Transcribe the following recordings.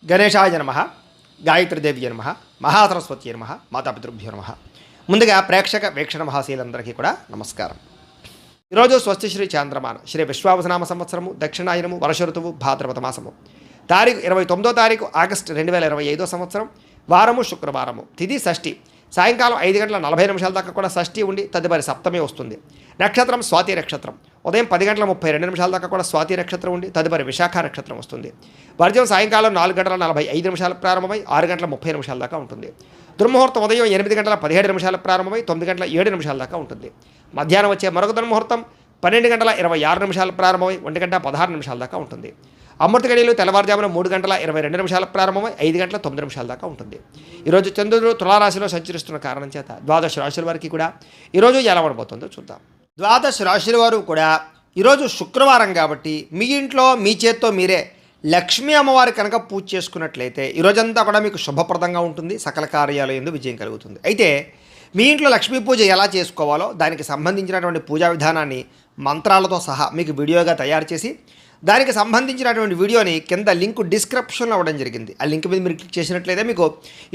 గణేశాయ నమః, గాయత్రీదేవి నమః, మహాసరస్వతి నమః, మాతాపితృభ్యో నమః. ముందుగా ప్రేక్షక వీక్షణ మహాశీలందరికీ కూడా నమస్కారం. ఈరోజు స్వస్తి శ్రీ చాంద్రమాన శ్రీ విశ్వావసనామ సంవత్సరము దక్షిణాయనము వర్ష ఋతువు భాద్రపద మాసము తారీఖు 29వ తారీఖు ఆగస్టు 2025 సంవత్సరం వారము శుక్రవారము తిథి షష్ఠి సాయంకాలం 5:40 దాకా కూడా షష్ఠి ఉండి తదుపరి సప్తమి వస్తుంది. నక్షత్రం స్వాతి నక్షత్రం ఉదయం 10:32 దాకా కూడా స్వాతి నక్షత్రం ఉండి తదుపరి విశాఖ నక్షత్రం వస్తుంది. వర్జం సాయంకాలం 4:45 ప్రారంభమై 6:30 దాకా ఉంటుంది. దుర్ముహూర్తం ఉదయం 8:17 ప్రారంభమై 9:07 దాకా ఉంటుంది. మధ్యాహ్నం వచ్చే మరొక దుర్ముహూర్తం 12:26 ప్రారంభమై 1:16 దాకా ఉంటుంది. అమృత గడియలు తెల్లవారుజామున 3:22 ప్రారంభమై 5:09 దాకా ఉంటుంది. ఈరోజు చంద్రుడు తులారాశిలో సంచరిస్తున్న కారణం చేత ద్వాదశ రాశుల వారికి కూడా ఈరోజు ఎలా ఉండబోతుందో చూద్దాం. ద్వాదశ రాశుల వారు కూడా ఈరోజు శుక్రవారం కాబట్టి మీ ఇంట్లో మీ చేత్తో మీరే లక్ష్మీ అమ్మవారి కనుక పూజ చేసుకున్నట్లయితే ఈరోజంతా కూడా మీకు శుభప్రదంగా ఉంటుంది. సకల కార్యాలయం యందు విజయం కలుగుతుంది. అయితే మీ ఇంట్లో లక్ష్మీ పూజ ఎలా చేసుకోవాలో దానికి సంబంధించినటువంటి పూజా విధానాన్ని మంత్రాలతో సహా మీకు వీడియోగా తయారు చేసి దానికి సంబంధించినటువంటి వీడియోని కింద లింక్ డిస్క్రిప్షన్లో ఇవ్వడం జరిగింది. ఆ లింక్ మీద మీరు క్లిక్ చేసినట్లయితే మీకు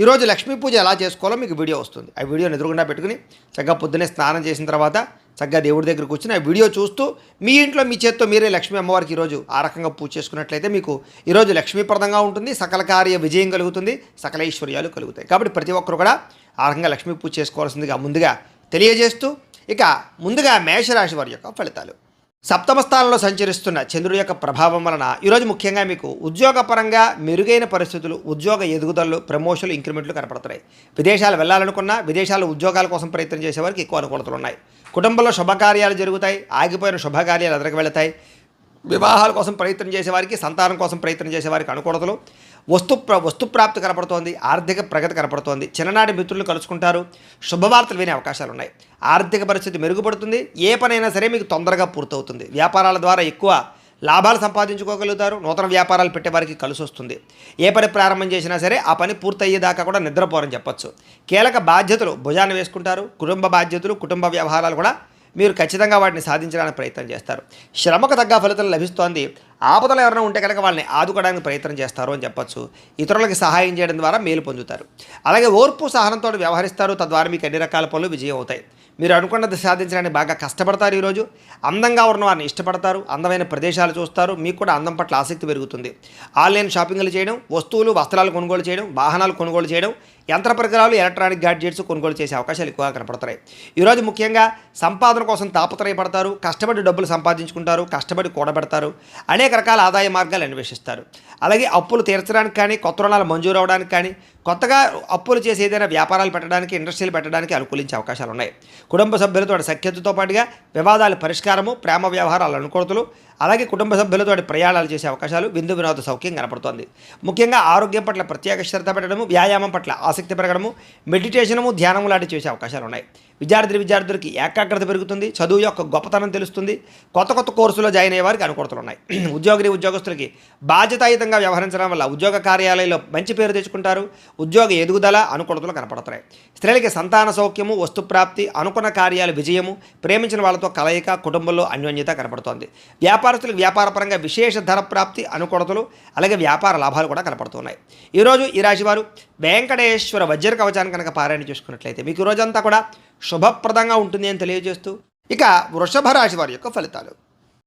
ఈరోజు లక్ష్మీ పూజ ఎలా చేసుకోవాలో మీకు వీడియో వస్తుంది. ఆ వీడియోని ఎదురుగుండా పెట్టుకుని చక్కగా పొద్దున్నే స్నానం చేసిన తర్వాత చక్కగా దేవుడి దగ్గర కూర్చుని ఆ వీడియో చూస్తూ మీ ఇంట్లో మీ చేత్తో మీరే లక్ష్మీ అమ్మవారికి ఈరోజు ఆ రకంగా పూజ చేసుకున్నట్లయితే మీకు ఈరోజు లక్ష్మీప్రదంగా ఉంటుంది. సకల కార్య విజయం కలుగుతుంది. సకల ఐశ్వర్యాలు కలుగుతాయి. కాబట్టి ప్రతి ఒక్కరు కూడా ఆ రకంగా లక్ష్మీ పూజ చేసుకోవాల్సిందిగా ముందుగా తెలియజేస్తూ ఇక ముందుగా మేషరాశి వారి యొక్క ఫలితాలు. సప్తమ స్థానంలో సంచరిస్తున్న చంద్రుడి యొక్క ప్రభావం వలన ఈరోజు ముఖ్యంగా మీకు ఉద్యోగపరంగా మెరుగైన పరిస్థితులు, ఉద్యోగ ఎదుగుదలలు, ప్రమోషన్లు, ఇంక్రిమెంట్లు కనపడుతున్నాయి. విదేశాలు వెళ్ళాలనుకున్నా విదేశాల్లో ఉద్యోగాల కోసం ప్రయత్నం చేసేవారికి ఎక్కువ అనుకూలతలు ఉన్నాయి. కుటుంబంలో శుభకార్యాలు జరుగుతాయి. ఆగిపోయిన శుభకార్యాలు ఎదురుకు వెళతాయి. వివాహాల కోసం ప్రయత్నం చేసేవారికి, సంతానం కోసం ప్రయత్నం చేసేవారికి అనుకూలతలు, వస్తుప్రాప్తి కనపడుతోంది. ఆర్థిక ప్రగతి కనపడుతోంది. చిన్ననాటి మిత్రులు కలుసుకుంటారు. శుభవార్తలు వినే అవకాశాలు ఉన్నాయి. ఆర్థిక పరిస్థితి మెరుగుపడుతుంది. ఏ పనైనా సరే మీకు తొందరగా పూర్తవుతుంది. వ్యాపారాల ద్వారా ఎక్కువ లాభాలు సంపాదించుకోగలుగుతారు. నూతన వ్యాపారాలు పెట్టేవారికి కలిసి వస్తుంది. ఏ పని ప్రారంభం చేసినా సరే ఆ పని పూర్తయ్యేదాకా కూడా నిద్రపోరని చెప్పచ్చు. కీలక బాధ్యతలు భుజాన్ని వేసుకుంటారు. కుటుంబ బాధ్యతలు, కుటుంబ వ్యవహారాలు కూడా మీరు ఖచ్చితంగా వాటిని సాధించడానికి ప్రయత్నం చేస్తారు. శ్రమకు తగ్గ ఫలితం లభిస్తోంది. ఆపదలు ఎవరైనా ఉంటే కనుక వాళ్ళని ఆదుకోవడానికి ప్రయత్నం చేస్తారు అని చెప్పచ్చు. ఇతరులకు సహాయం చేయడం ద్వారా మేలు పొందుతారు. అలాగే ఓర్పు సహనంతో వ్యవహరిస్తారు. తద్వారా మీకు అన్ని రకాల పనులు విజయం అవుతాయి. మీరు అనుకున్నది సాధించడానికి బాగా కష్టపడతారు. ఈరోజు అందంగా ఉన్న వారిని ఇష్టపడతారు. అందమైన ప్రదేశాలు చూస్తారు. మీకు కూడా అందం పట్ల ఆసక్తి పెరుగుతుంది. ఆన్లైన్ షాపింగ్లు చేయడం, వస్తువులు వస్త్రాలు కొనుగోలు చేయడం, వాహనాలు కొనుగోలు చేయడం, యంత్ర పరికరాలు, ఎలక్ట్రానిక్ గ్యాడ్జెట్స్ కొనుగోలు చేసే అవకాశాలు ఎక్కువగా కనపడతాయి. ఈరోజు ముఖ్యంగా సంపాదన కోసం తాపత్రయపడతారు. కష్టపడి డబ్బులు సంపాదించుకుంటారు. కష్టపడి కూడబెడతారు. అనేక రకాల ఆదాయ మార్గాలు అన్వేషిస్తారు. అలాగే అప్పులు తీర్చడానికి కానీ, కొత్త రుణాలు మంజూరు అవడానికి కానీ, కొత్తగా అప్పులు చేసి ఏదైనా వ్యాపారాలు పెట్టడానికి, ఇండస్ట్రీలు పెట్టడానికి అనుకూలించే అవకాశాలు ఉన్నాయి. కుటుంబ సభ్యులతో సఖ్యతతో పాటుగా వివాదాల పరిష్కారము, ప్రేమ వ్యవహారాల అనుకూలతలు, అలాగే కుటుంబ సభ్యులతో ప్రయాణాలు చేసే అవకాశాలు, విందు వినోద సౌఖ్యం కనపడుతోంది. ముఖ్యంగా ఆరోగ్యం పట్ల ప్రత్యేక శ్రద్ధ పెట్టడము, వ్యాయామం పట్ల ఆసక్తి పెరగడము, మెడిటేషనము, ధ్యానము లాంటివి చేసే అవకాశాలు ఉన్నాయి. విద్యార్థులకి ఏకాగ్రత పెరుగుతుంది. చదువు యొక్క గొప్పతనం తెలుస్తుంది. కొత్త కోర్సులో జాయిన్ అయ్యే వారికి అనుకూలతలు ఉన్నాయి. ఉద్యోగస్తులకి బాధ్యతాయుతంగా వ్యవహరించడం వల్ల ఉద్యోగ కార్యాలయంలో మంచి పేరు తెచ్చుకుంటారు. ఉద్యోగ ఎదుగుదల, అనుకూలతలు కనపడుతున్నాయి. స్త్రీలకి సంతాన సౌఖ్యము, వస్తుప్రాప్తి, అనుకున్న కార్యాలు విజయము, ప్రేమించిన వాళ్ళతో కలయిక, కుటుంబంలో అన్యోన్యత కనపడుతోంది. వ్యాపారస్తులకు వ్యాపారపరంగా విశేష ధన ప్రాప్తి, అనుకూలతలు, అలాగే వ్యాపార లాభాలు కూడా కనపడుతున్నాయి. ఈరోజు ఈ రాశి వారు వెంకటేశ్వర వజ్ర కవచాన్ని కనుక పారాయణ చేసుకున్నట్లయితే మీకు రోజంతా కూడా శుభప్రదంగా ఉంటుంది అని తెలియజేస్తూ ఇక వృషభ రాశి వారి యొక్క ఫలితాలు.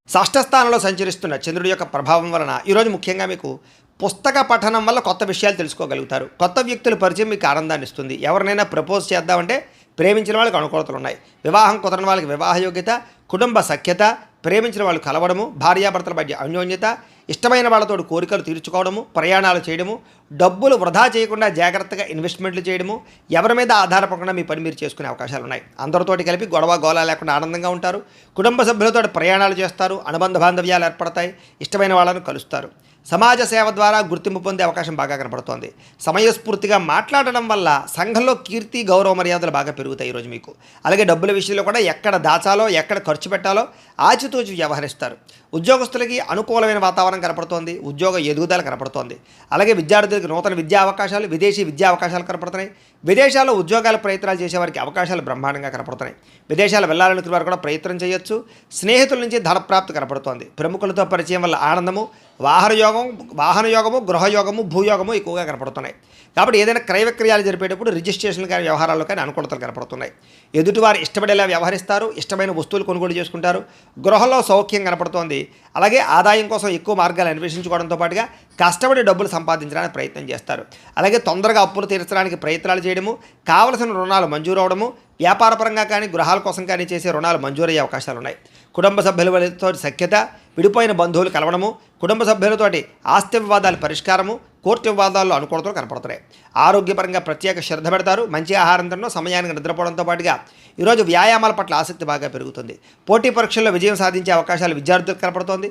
షష్ఠ స్థానంలో సంచరిస్తున్న చంద్రుడి యొక్క ప్రభావం వలన ఈరోజు ముఖ్యంగా మీకు పుస్తక పఠనం వల్ల కొత్త విషయాలు తెలుసుకోగలుగుతారు. కొత్త వ్యక్తుల పరిచయం మీకు ఆనందాన్ని ఇస్తుంది. ఎవరినైనా ప్రపోజ్ చేద్దామంటే ప్రేమించిన వాళ్ళకి అనుకూలతలు ఉన్నాయి. వివాహం కుదరని వాళ్ళకి వివాహ యోగ్యత, కుటుంబ సఖ్యత, ప్రేమించిన వాళ్ళు కలవడము, భార్యాభర్తల మధ్య అన్యోన్యత, ఇష్టమైన వాళ్ళతో కోరికలు తీర్చుకోవడము, ప్రయాణాలు చేయడము, డబ్బులు వృధా చేయకుండా జాగ్రత్తగా ఇన్వెస్ట్మెంట్లు చేయడము, ఎవరి మీద ఆధారపడకుండా మీ పని మీరు చేసుకునే అవకాశాలు ఉన్నాయి. అందరితోటి కలిపి గొడవ గోళ లేకుండా ఆనందంగా ఉంటారు. కుటుంబ సభ్యులతో ప్రయాణాలు చేస్తారు. అనుబంధ బాంధవ్యాలు ఏర్పడతాయి. ఇష్టమైన వాళ్ళను కలుస్తారు. సమాజ సేవ ద్వారా గుర్తింపు పొందే అవకాశం బాగా కనపడుతోంది. సమయస్ఫూర్తిగా మాట్లాడడం వల్ల సంఘంలో కీర్తి, గౌరవ మర్యాదలు బాగా పెరుగుతాయి ఈరోజు మీకు. అలాగే డబ్బుల విషయంలో కూడా ఎక్కడ దాచాలో, ఎక్కడ ఖర్చు పెట్టాలో ఆచితూచి వ్యవహరిస్తారు. ఉద్యోగస్తులకి అనుకూలమైన వాతావరణం కనపడుతోంది. ఉద్యోగ ఎదుగుదల కనపడుతోంది. అలాగే విద్యార్థులకు నూతన విద్యా అవకాశాలు, విదేశీ విద్యా అవకాశాలు కనపడుతున్నాయి. విదేశాల్లో ఉద్యోగాల ప్రయత్నాలు చేసేవారికి అవకాశాలు బ్రహ్మాండంగా కనపడుతున్నాయి. విదేశాలు వెళ్ళాలనుకునే వారు కూడా ప్రయత్నం చేయొచ్చు. స్నేహితుల నుంచి ధనప్రాప్తి కనపడుతోంది. ప్రముఖులతో పరిచయం వల్ల ఆనందము, వాహన యోగము, గృహయోగము, భూయోగము ఎక్కువగా కనపడుతున్నాయి. కాబట్టి ఏదైనా క్రయ విక్రయాలు జరిపేటప్పుడు రిజిస్ట్రేషన్ కానీ వ్యవహారాల్లో కానీ అనుకూలతలు కనపడుతున్నాయి. ఎదుటివారు ఇష్టపడేలా వ్యవహరిస్తారు, ఇష్టమైన వస్తువులు కొనుగోలు చేసుకుంటారు. గృహంలో సౌఖ్యం కనపడుతోంది. అలాగే ఆదాయం కోసం ఎక్కువ మార్గాలు అన్వేషించుకోవడంతో పాటుగా కష్టపడి డబ్బులు సంపాదించడానికి ప్రయత్నం చేస్తారు. అలాగే తొందరగా అప్పులు తీర్చడానికి ప్రయత్నాలు చేయడము, కావలసిన రుణాలు మంజూరు అవడము, వ్యాపారపరంగా కానీ గృహాల కోసం కానీ చేసే రుణాలు మంజూరయ్యే అవకాశాలు ఉన్నాయి. కుటుంబ సభ్యులతో సఖ్యత, విడిపోయిన బంధువులు కలవడము, కుటుంబ సభ్యులతోటి ఆస్తి వివాదాల పరిష్కారము, కోర్టు వివాదాల్లో అనుకూలతలు కనపడుతున్నాయి. ఆరోగ్యపరంగా ప్రత్యేక శ్రద్ధ పెడతారు. మంచి ఆహారం తినడం, సమయానికి నిద్రపోవడంతో పాటుగా ఈరోజు వ్యాయామాల పట్ల ఆసక్తి బాగా పెరుగుతుంది. పోటీ పరీక్షల్లో విజయం సాధించే అవకాశాలు విద్యార్థులకు కనపడుతోంది.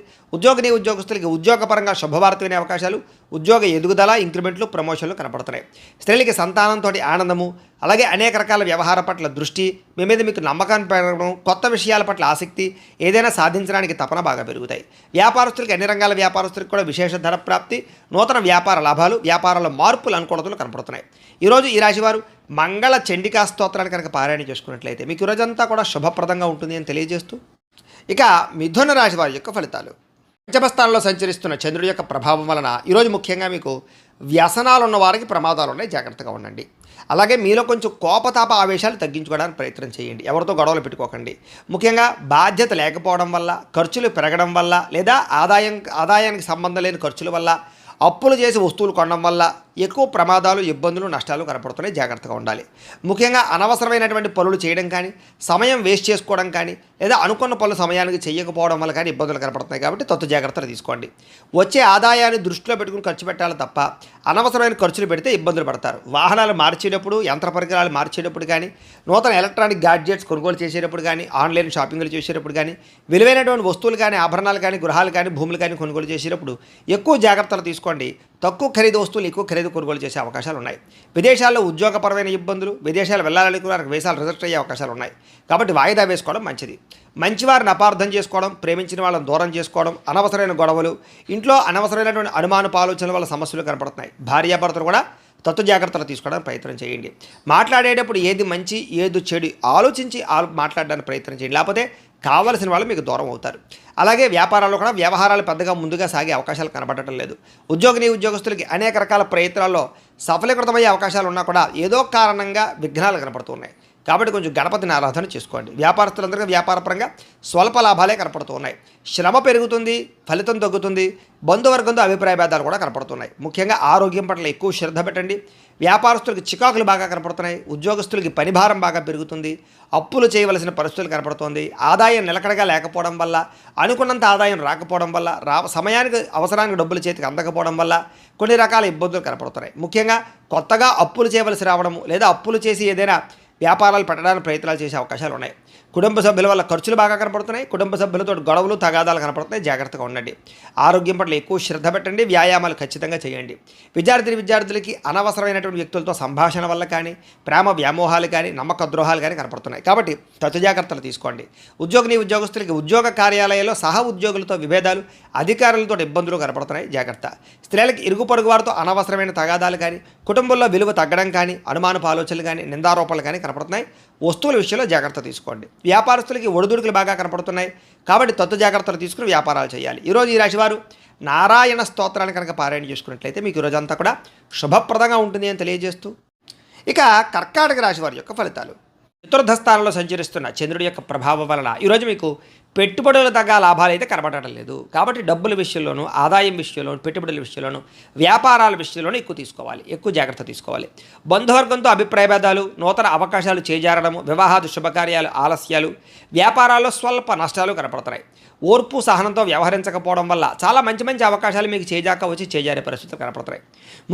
ఉద్యోగస్తులకి ఉద్యోగపరంగా శుభవార్త వినే అవకాశాలు, ఉద్యోగ ఎదుగుదల, ఇంక్రిమెంట్లు, ప్రమోషన్లు కనపడుతున్నాయి. స్త్రీలకి సంతానంతో ఆనందము, అలాగే అనేక రకాల వ్యవహార పట్ల దృష్టి, మీ మీద మీకు నమ్మకాన్ని పెరగడం, కొత్త విషయాల పట్ల ఆసక్తి, ఏదైనా సాధించడానికి తపన బాగా పెరుగుతాయి. వ్యాపారస్తులకి అన్ని రంగాల వ్యాపారస్తులకు కూడా విశేష ధర ప్రాప్తి, నూతన వ్యాపార లాభాలు, వ్యాపారాల మార్పులు, అనుకూలతలు కనపడుతున్నాయి. ఈరోజు ఈ రాశివారు మంగళ చండికా స్తోత్రాన్ని కనుక పారాయణ చేసుకున్నట్లయితే మీకు ఈరోజంతా కూడా శుభప్రదంగా ఉంటుంది అని తెలియజేస్తూ, ఇక మిథున రాశి వారి యొక్క ఫలితాలు. పంచమస్థానంలో సంచరిస్తున్న చంద్రుడి యొక్క ప్రభావం వలన ఈరోజు ముఖ్యంగా మీకు వ్యసనాలు ఉన్న వారికి ప్రమాదాలు ఉన్నాయి, జాగ్రత్తగా ఉండండి. అలాగే మీలో కొంచెం కోపతాప ఆవేశాలు తగ్గించుకోవడానికి ప్రయత్నం చేయండి. ఎవరితో గొడవలు పెట్టుకోకండి. ముఖ్యంగా బాధ్యత లేకపోవడం వల్ల, ఖర్చులు పెరగడం వల్ల, లేదా ఆదాయానికి సంబంధం లేని ఖర్చుల వల్ల, అప్పులు చేసి వస్తువులు కొనడం వల్ల ఎక్కువ ప్రమాదాలు, ఇబ్బందులు, నష్టాలు కనపడుతున్నాయి, జాగ్రత్తగా ఉండాలి. ముఖ్యంగా అనవసరమైనటువంటి పనులు చేయడం కానీ, సమయం వేస్ట్ చేసుకోవడం కానీ, లేదా అనుకున్న పనులు సమయానికి చేయకపోవడం వల్ల కానీ ఇబ్బందులు కనపడుతున్నాయి. కాబట్టి తొత్తు జాగ్రత్తలు తీసుకోండి. వచ్చే ఆదాయాన్ని దృష్టిలో పెట్టుకుని ఖర్చు పెట్టాలి తప్ప అనవసరమైన ఖర్చులు పెడితే ఇబ్బందులు పడతారు. వాహనాలు మార్చేటప్పుడు, యంత్ర పరికరాలు మార్చేటప్పుడు కానీ, నూతన ఎలక్ట్రానిక్ గ్యాడ్జెట్స్ కొనుగోలు చేసేటప్పుడు కానీ, ఆన్లైన్ షాపింగ్లు చేసేటప్పుడు కానీ, విలువైనటువంటి వస్తువులు కానీ, ఆభరణాలు కానీ, గృహాలు కానీ, భూములు కానీ కొనుగోలు చేసేటప్పుడు ఎక్కువ జాగ్రత్తలు తీసుకోండి. తక్కువ ఖరీదు వస్తువులు ఎక్కువ ఖరీదు కొనుగోలు చేసే అవకాశాలు ఉన్నాయి. విదేశాల్లో ఉద్యోగపరమైన ఇబ్బందులు, విదేశాలు వెళ్ళాలనుకున్న వీసాలు రిజెక్ట్ అయ్యే అవకాశాలు ఉన్నాయి. కాబట్టి వాయిదా వేసుకోవడం మంచిది. మంచివారిని అపార్థం చేసుకోవడం, ప్రేమించిన వాళ్ళని దూరం చేసుకోవడం, అనవసరమైన గొడవలు, ఇంట్లో అనవసరమైనటువంటి అనుమానపు ఆలోచనల వల్ల సమస్యలు కనపడుతున్నాయి. భార్యాభర్తలు కూడా తత్వ జాగ్రత్తలు తీసుకోవడానికి ప్రయత్నం చేయండి. మాట్లాడేటప్పుడు ఏది మంచి ఏది చెడు ఆలోచించి మాట్లాడడానికి ప్రయత్నం చేయండి. లేకపోతే కావలసిన వాళ్ళు మీకు దూరం అవుతారు. అలాగే వ్యాపారాల్లో కూడా వ్యవహారాలు పెద్దగా ముందుగా సాగే అవకాశాలు కనబడటం లేదు. ఉద్యోగస్తులకి అనేక రకాల ప్రయత్నాల్లో సఫలీకృతమయ్యే అవకాశాలు ఉన్నా కూడా ఏదో కారణంగా విఘ్నాలు కనపడుతున్నాయి. కాబట్టి కొంచెం గణపతిని ఆరాధన చేసుకోండి. వ్యాపారస్తులందరికీ వ్యాపారపరంగా స్వల్ప లాభాలే కనపడుతూ ఉన్నాయి. శ్రమ పెరుగుతుంది, ఫలితం తగ్గుతుంది. బంధువర్గంతో అభిప్రాయ భేదాలు కూడా కనపడుతున్నాయి. ముఖ్యంగా ఆరోగ్యం పట్ల ఎక్కువ శ్రద్ధ పెట్టండి. వ్యాపారస్తులకి చికాకులు బాగా కనపడుతున్నాయి. ఉద్యోగస్తులకి పనిభారం బాగా పెరుగుతుంది. అప్పులు చేయవలసిన పరిస్థితులు కనపడుతోంది. ఆదాయం నిలకడగా లేకపోవడం వల్ల, అనుకున్నంత ఆదాయం రాకపోవడం వల్ల, సమయానికి అవసరానికి డబ్బులు చేతికి అందకపోవడం వల్ల కొన్ని రకాల ఇబ్బందులు కనపడుతున్నాయి. ముఖ్యంగా కొత్తగా అప్పులు చేయవలసి రావడము, లేదా అప్పులు చేసి ఏదైనా వ్యాపారాలు పెట్టడానికి ప్రయత్నాలు చేసే అవకాశాలు ఉన్నాయి. కుటుంబ సభ్యుల వల్ల ఖర్చులు బాగా కనపడుతున్నాయి. కుటుంబ సభ్యులతో గొడవలు, తగాదాలు కనపడుతున్నాయి, జాగ్రత్తగా ఉండండి. ఆరోగ్యం పట్ల ఎక్కువ శ్రద్ధ పెట్టండి. వ్యాయామాలు ఖచ్చితంగా చేయండి. విద్యార్థులకి అనవసరమైనటువంటి వ్యక్తులతో సంభాషణ వల్ల కానీ, ప్రేమ వ్యామోహాలు కానీ, నమ్మక ద్రోహాలు కానీ కనపడుతున్నాయి. కాబట్టి తగు జాగ్రత్తలు తీసుకోండి. ఉద్యోగస్తులకి ఉద్యోగ కార్యాలయాల్లో సహ ఉద్యోగులతో విభేదాలు, అధికారులతో ఇబ్బందులు కనపడుతున్నాయి, జాగ్రత్త. స్త్రీలకి ఇరుగు పొరుగు వారితో అనవసరమైన తగాదాలు కానీ, కుటుంబంలో విలువ తగ్గడం కానీ, అనుమానపు ఆలోచనలు కానీ, నిందారోపణలు కానీ కనపడుతున్నాయి. వస్తువుల విషయంలో జాగ్రత్త తీసుకోండి. వ్యాపారస్తులకి ఒడిదుడుకులు బాగా కనపడుతున్నాయి. కాబట్టి తత్వ జాగ్రత్తలు తీసుకుని వ్యాపారాలు చేయాలి. ఈరోజు ఈ రాశివారు నారాయణ స్తోత్రాన్ని కనుక పారాయణ చేసుకున్నట్లయితే మీకు ఈరోజంతా కూడా శుభప్రదంగా ఉంటుంది అని తెలియజేస్తూ, ఇక కర్కాటక రాశి వారి యొక్క ఫలితాలు. చతుర్థ స్థానంలో సంచరిస్తున్న చంద్రుడి యొక్క ప్రభావం వలన ఈరోజు మీకు పెట్టుబడులు తగ్గ లాభాలు అయితే కనబడటం లేదు. కాబట్టి డబ్బుల విషయంలోనూ, ఆదాయం విషయంలోనూ, పెట్టుబడుల విషయంలోనూ, వ్యాపారాల విషయంలోనూ ఎక్కువ జాగ్రత్త తీసుకోవాలి. బంధువర్గంతో అభిప్రాయ భేదాలు, నూతన అవకాశాలు చేజారడము, వివాహాది శుభకార్యాలు ఆలస్యాలు, వ్యాపారాల్లో స్వల్ప నష్టాలు కనపడుతున్నాయి. ఓర్పు సహనంతో వ్యవహరించకపోవడం వల్ల చాలా మంచి అవకాశాలు మీకు చేజారే పరిస్థితులు కనపడుతున్నాయి.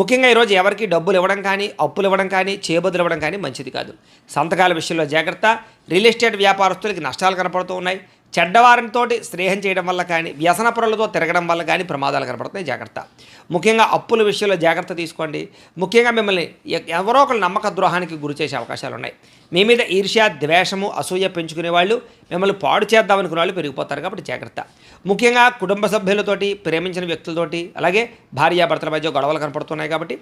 ముఖ్యంగా ఈరోజు ఎవరికి డబ్బులు ఇవ్వడం కానీ, అప్పులు ఇవ్వడం కానీ, చేబదులు ఇవ్వడం కానీ మంచిది కాదు. సంతకాల విషయంలో జాగ్రత్త. రియల్ ఎస్టేట్ వ్యాపారస్తులకి నష్టాలు కనపడుతూ ఉన్నాయి. చెడ్డవారితో స్నేహం చేయడం వల్ల కానీ, వ్యసన పొరలతో తిరగడం వల్ల కానీ ప్రమాదాలు కనపడుతున్నాయి, జాగ్రత్త. ముఖ్యంగా అప్పుల విషయంలో జాగ్రత్త తీసుకోండి. ముఖ్యంగా మిమ్మల్ని ఎవరో ఒకరు నమ్మక ద్రోహానికి గురి చేసే అవకాశాలు ఉన్నాయి. మీ మీద ఈర్ష్య, ద్వేషము, అసూయ పెంచుకునే వాళ్ళు, మిమ్మల్ని పాడు చేద్దామనుకునే వాళ్ళు పెరిగిపోతారు. కాబట్టి జాగ్రత్త. ముఖ్యంగా కుటుంబ సభ్యులతోటి, ప్రేమించిన వ్యక్తులతోటి, అలాగే భార్యాభర్తల మధ్య గొడవలు కనపడుతున్నాయి. కాబట్టి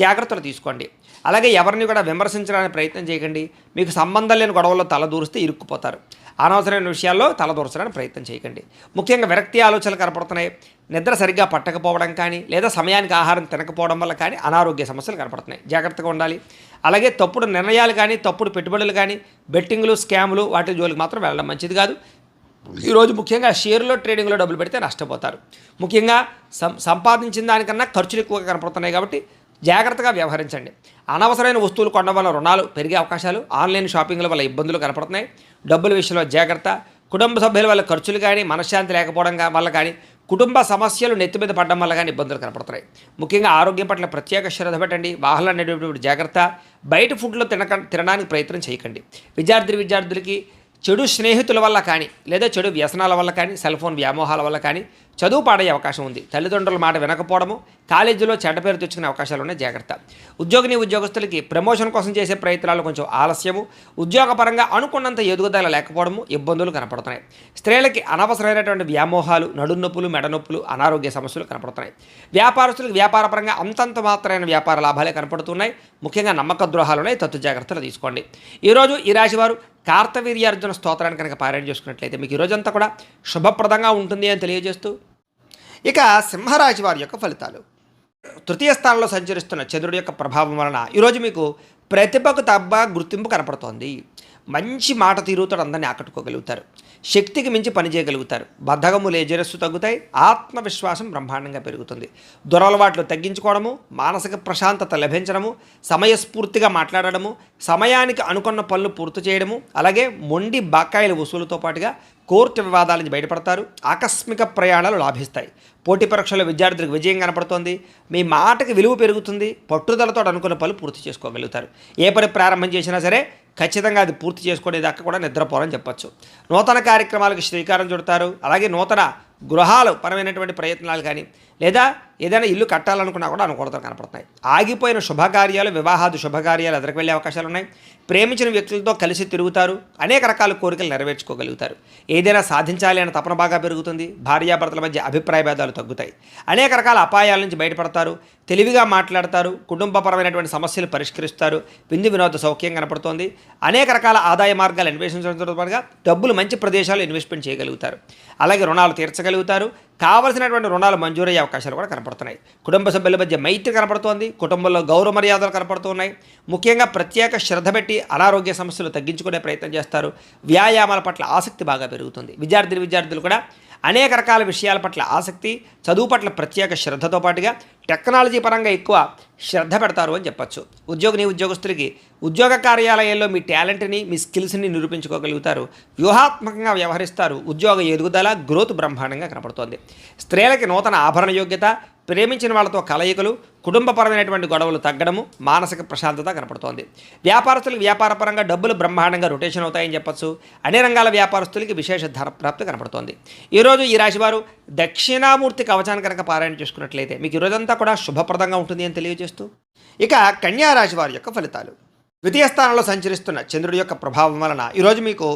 జాగ్రత్తలు తీసుకోండి. అలాగే ఎవరిని కూడా విమర్శించడానికి ప్రయత్నం చేయకండి. మీకు సంబంధం లేని గొడవల్లో తల దూరిస్తే ఇరుక్కుపోతారు. అనవసరమైన విషయాల్లో తలదూర్చడానికి ప్రయత్నం చేయకండి. ముఖ్యంగా విరక్తి ఆలోచనలు కనపడుతున్నాయి. నిద్ర సరిగ్గా పట్టకపోవడం కానీ లేదా సమయానికి ఆహారం తినకపోవడం వల్ల కానీ అనారోగ్య సమస్యలు కనపడుతున్నాయి. జాగ్రత్తగా ఉండాలి. అలాగే తప్పుడు నిర్ణయాలు కానీ తప్పుడు పెట్టుబడులు కానీ బెట్టింగ్లు స్కాములు వాటి జోలికి మాత్రం వెళ్ళడం మంచిది కాదు. ఈరోజు ముఖ్యంగా షేర్లో ట్రేడింగ్లో డబ్బులు పెడితే నష్టపోతారు. ముఖ్యంగా సంపాదించిన దానికన్నా ఖర్చులు ఎక్కువగా కనపడుతున్నాయి కాబట్టి జాగ్రత్తగా వ్యవహరించండి. అనవసరమైన వస్తువులు కొనడం వల్ల రుణాలు పెరిగే అవకాశాలు, ఆన్లైన్ షాపింగ్ల వల్ల ఇబ్బందులు కనపడుతున్నాయి. డబ్బుల విషయంలో జాగ్రత్త. కుటుంబ సభ్యుల వల్ల ఖర్చులు కానీ మనశ్శాంతి లేకపోవడం వల్ల కానీ కుటుంబ సమస్యలు నెత్తి మీద పడడం వల్ల కానీ ఇబ్బందులు కనపడుతున్నాయి. ముఖ్యంగా ఆరోగ్యం పట్ల ప్రత్యేక శ్రద్ధ పెట్టండి. వాహనాలు నడిపేటప్పుడు జాగ్రత్త. బయట ఫుడ్లో తినడానికి ప్రయత్నం చేయకండి. విద్యార్థులకి చెడు స్నేహితుల వల్ల కానీ లేదా చెడు వ్యసనాల వల్ల కానీ సెల్ ఫోన్ వ్యామోహాల వల్ల కానీ చదువు పాడయ్యే అవకాశం ఉంది. తల్లిదండ్రుల మాట వినకపోవడము, కాలేజీలో చెడ్డ పేరు తెచ్చుకునే అవకాశాలు ఉన్నాయి. జాగ్రత్త. ఉద్యోగస్తులకి ప్రమోషన్ కోసం చేసే ప్రయత్నాలు కొంచెం ఆలస్యము, ఉద్యోగపరంగా అనుకున్నంత ఎదుగుదల లేకపోవడము, ఇబ్బందులు కనపడుతున్నాయి. స్త్రీలకి అనవసరమైనటువంటి వ్యామోహాలు, నడునొప్పులు, మెడనొప్పులు, అనారోగ్య సమస్యలు కనపడుతున్నాయి. వ్యాపారస్తులకు వ్యాపారపరంగా అంతంత మాత్రమైన వ్యాపార లాభాలే కనపడుతున్నాయి. ముఖ్యంగా నమ్మక ద్రోహాలు ఉన్నాయి. తత్తు జాగ్రత్తలు తీసుకోండి. ఈరోజు ఈ రాశివారు కార్తవీర్యార్జున స్తోత్రాన్ని కనుక పారాయణ చేసుకున్నట్లయితే మీకు ఈరోజంతా కూడా శుభప్రదంగా ఉంటుంది అని తెలియజేస్తూ, ఇక సింహరాశి వారి యొక్క ఫలితాలు. తృతీయ స్థానంలో సంచరిస్తున్న చంద్రుడి యొక్క ప్రభావం వలన ఈరోజు మీకు ప్రతిభకు గుర్తింపు కనపడుతోంది. మంచి మాట తీరుతో అందరినీ ఆకట్టుకోగలుగుతారు. శక్తికి మించి పనిచేయగలుగుతారు. బద్ధకము లేజరస్సు తగ్గుతాయి. ఆత్మవిశ్వాసం బ్రహ్మాండంగా పెరుగుతుంది. దురలవాట్లు తగ్గించుకోవడము, మానసిక ప్రశాంతత లభించడము, సమయస్ఫూర్తిగా మాట్లాడడము, సమయానికి అనుకున్న పనులు పూర్తి చేయడము, అలాగే మొండి బకాయిల వసూలుతో పాటుగా కోర్టు వివాదాల నుంచి బయటపడతారు. ఆకస్మిక ప్రయాణాలు లాభిస్తాయి. పోటీ పరీక్షల్లో విద్యార్థులకు విజయం కనపడుతోంది. మీ మాటకి విలువ పెరుగుతుంది. పట్టుదలతో అనుకున్న పనులు పూర్తి చేసుకోగలుగుతారు. ఏ పని ప్రారంభం చేసినా సరే ఖచ్చితంగా అది పూర్తి చేసుకునేదాకా కూడా నిద్రపోరని చెప్పచ్చు. నూతన కార్యక్రమాలకు శ్రీకారం చుడతారు. అలాగే నూతన గృహాలు పరమైనటువంటి ప్రయత్నాలు కానీ లేదా ఏదైనా ఇల్లు కట్టాలనుకున్నా కూడా అనుకూలతలు కనపడుతున్నాయి. ఆగిపోయిన శుభకార్యాలు, వివాహాది శుభకార్యాలు ఎదురుకు వెళ్ళే అవకాశాలు ఉన్నాయి. ప్రేమించిన వ్యక్తులతో కలిసి తిరుగుతారు. అనేక రకాల కోరికలు నెరవేర్చుకోగలుగుతారు. ఏదైనా సాధించాలి అనే తపన బాగా పెరుగుతుంది. భార్యాభర్తల మధ్య అభిప్రాయ భేదాలు తగ్గుతాయి. అనేక రకాల అపాయాల నుంచి బయటపడతారు. తెలివిగా మాట్లాడతారు. కుటుంబపరమైనటువంటి సమస్యలు పరిష్కరిస్తారు. విందు వినోద సౌఖ్యం కనపడుతోంది. అనేక రకాల ఆదాయ మార్గాలు అన్వేషించడంతో పాటుగా డబ్బులు మంచి ప్రదేశాలు ఇన్వెస్ట్మెంట్ చేయగలుగుతారు. అలాగే రుణాలు తీర్చగలుగుతారు. కావలసినటువంటి రుణాలు మంజూరయ్యే అవకాశాలు కూడా కనపడుతున్నాయి. కుటుంబ సభ్యుల మధ్య మైత్రి కనపడుతోంది. కుటుంబంలో గౌరవ మర్యాదలు కనపడుతున్నాయి. ముఖ్యంగా ప్రత్యేక శ్రద్ధ పెట్టి అనారోగ్య సమస్యలు తగ్గించుకునే ప్రయత్నం చేస్తారు. వ్యాయామాల పట్ల ఆసక్తి బాగా పెరుగుతుంది. విద్యార్థులు కూడా అనేక రకాల విషయాల పట్ల ఆసక్తి, చదువు పట్ల ప్రత్యేక శ్రద్ధతో పాటుగా టెక్నాలజీ పరంగా ఎక్కువ శ్రద్ధ పెడతారు అని చెప్పచ్చు. ఉద్యోగస్తులకి ఉద్యోగ కార్యాలయాల్లో మీ టాలెంట్ని, మీ స్కిల్స్ని నిరూపించుకోగలుగుతారు. వ్యూహాత్మకంగా వ్యవహరిస్తారు. ఉద్యోగ ఎదుగుదల, గ్రోత్ బ్రహ్మాండంగా కనపడుతోంది. స్త్రీలకి నూతన ఆభరణ యోగ్యత, ప్రేమించిన వాళ్ళతో కలయికలు, కుటుంబపరమైనటువంటి గొడవలు తగ్గడము, మానసిక ప్రశాంతత కనపడుతోంది. వ్యాపారస్తులకు వ్యాపారపరంగా డబ్బులు బ్రహ్మాండంగా రొటేషన్ అవుతాయని చెప్పచ్చు. అన్ని రంగాల వ్యాపారస్తులకి విశేష ధనప్రాప్తి కనపడుతోంది. ఈరోజు ఈ రాశివారు దక్షిణామూర్తి కవచాన్ని కనుక పారాయణ చేసుకున్నట్లయితే మీకు ఈరోజంతా కూడా శుభప్రదంగా ఉంటుంది అని తెలియజేస్తూ, ఇక కన్యా రాశి వారి యొక్క ఫలితాలు. ద్వితీయ స్థానంలో సంచరిస్తున్న చంద్రుడి యొక్క ప్రభావం వలన ఈరోజు మీకు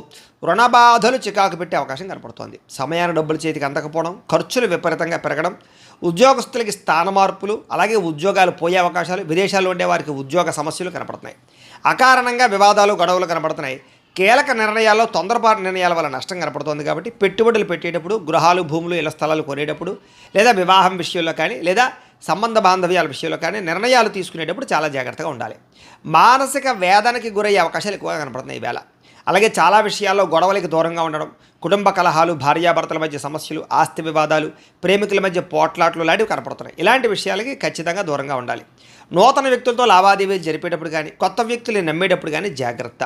రుణ బాధలు చికాకు పెట్టే అవకాశం కనపడుతోంది. సమయాన్ని డబ్బులు చేతికి అందకపోవడం, ఖర్చులు విపరీతంగా పెరగడం, ఉద్యోగస్తులకి స్థాన మార్పులు, అలాగే ఉద్యోగాలు పోయే అవకాశాలు, విదేశాల్లో ఉండే వారికి ఉద్యోగ సమస్యలు కనపడుతున్నాయి. అకారణంగా వివాదాలు, గొడవలు కనపడుతున్నాయి. కీలక నిర్ణయాల్లో తొందరపాటు నిర్ణయాల వల్ల నష్టం కనపడుతోంది. కాబట్టి పెట్టుబడులు పెట్టేటప్పుడు, గృహాలు, భూములు, ఇళ్ల స్థలాలు కొనేటప్పుడు, లేదా వివాహం విషయంలో కానీ లేదా సంబంధ బాంధవ్యాల విషయంలో కానీ నిర్ణయాలు తీసుకునేటప్పుడు చాలా జాగ్రత్తగా ఉండాలి. మానసిక వేదనకి గురయ్యే అవకాశాలు ఎక్కువగా కనపడుతున్నాయి ఈవేళ. అలాగే చాలా విషయాల్లో గొడవలకి దూరంగా ఉండడం, కుటుంబ కలహాలు, భార్యాభర్తల మధ్య సమస్యలు, ఆస్తి వివాదాలు, ప్రేమికుల మధ్య పోట్లాట్లు లాంటివి కనపడుతున్నాయి. ఇలాంటి విషయాలకి ఖచ్చితంగా దూరంగా ఉండాలి. నూతన వ్యక్తులతో లావాదేవీలు జరిపేటప్పుడు కానీ, కొత్త వ్యక్తులు నమ్మేటప్పుడు కానీ జాగ్రత్త.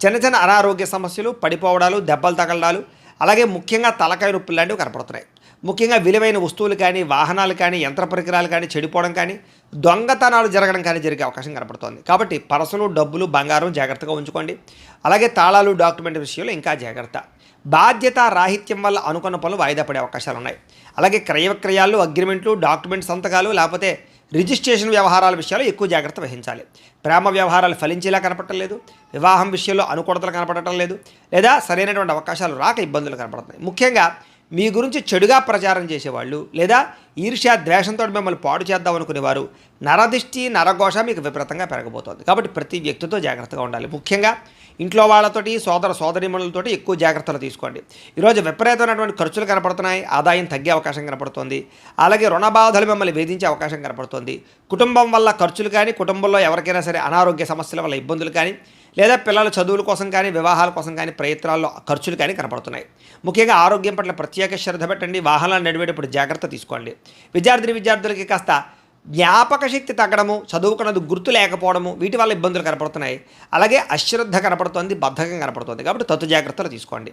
చిన్న అనారోగ్య సమస్యలు, పడిపోవడాలు, దెబ్బలు తగలడాలు, అలాగే ముఖ్యంగా తలకాయ నొప్పులు లాంటివి కనపడుతున్నాయి. ముఖ్యంగా విలువైన వస్తువులు కానీ, వాహనాలు కానీ, యంత్ర పరికరాలు కానీ చెడిపోవడం కానీ, దొంగతనాలు జరగడం కానీ జరిగే అవకాశం కనపడుతోంది. కాబట్టి పర్సులు, డబ్బులు, బంగారం జాగ్రత్తగా ఉంచుకోండి. అలాగే తాళాలు, డాక్యుమెంట్ విషయంలో ఇంకా జాగ్రత్త. బాధ్యత రాహిత్యం వల్ల అనుకున్న పనులు వాయిదా పడే అవకాశాలు ఉన్నాయి. అలాగే క్రయ విక్రయాలు, అగ్రిమెంట్లు, డాక్యుమెంట్ సంతకాలు, లేకపోతే రిజిస్ట్రేషన్ వ్యవహారాల విషయాలు ఎక్కువ జాగ్రత్త వహించాలి. ప్రేమ వ్యవహారాలు ఫలించేలా కనపడటం లేదు. వివాహం విషయంలో అనుకూలతలు కనపడటం లేదు. లేదా సరైనటువంటి అవకాశాలు రాక ఇబ్బందులు కనపడుతున్నాయి. ముఖ్యంగా మీ గురించి చెడుగా ప్రచారం చేసేవాళ్ళు లేదా ఈర్ష్య ద్వేషంతో మిమ్మల్ని పాడు చేద్దాం అనుకునేవారు నరదిష్టి నరఘోష మీకు విపరీతంగా పెరగబోతోంది. కాబట్టి ప్రతి వ్యక్తితో జాగ్రత్తగా ఉండాలి. ముఖ్యంగా ఇంట్లో వాళ్ళతోటి సోదర సోదరీమణులతోటి ఎక్కువ జాగ్రత్తలు తీసుకోండి. ఈరోజు విపరీతమైనటువంటి ఖర్చులు కనపడుతున్నాయి, ఆదాయం తగ్గే అవకాశం కనపడుతోంది. అలాగే రుణ బాధలు మిమ్మల్ని వేధించే అవకాశం కనపడుతోంది. కుటుంబం వల్ల ఖర్చులు కానీ, కుటుంబంలో ఎవరికైనా సరే అనారోగ్య సమస్యల వల్ల ఇబ్బందులు కానీ, లేదా పిల్లల చదువుల కోసం కానీ, వివాహాల కోసం కానీ ప్రయత్నాల్లో ఖర్చులు కానీ కనపడుతున్నాయి. ముఖ్యంగా ఆరోగ్యం పట్ల ప్రత్యేక శ్రద్ధ పెట్టండి. వాహనాలు నడిపేటప్పుడు జాగ్రత్త తీసుకోండి. విద్యార్థులకి కాస్త జ్ఞాపక శక్తి తగ్గడము, చదువుకున్నది గుర్తు లేకపోవడము, వీటి వల్ల ఇబ్బందులు కనపడుతున్నాయి. అలాగే అశ్రద్ధ కనపడుతోంది, బద్ధకం కనపడుతుంది. కాబట్టి తత్తు జాగ్రత్తలు తీసుకోండి.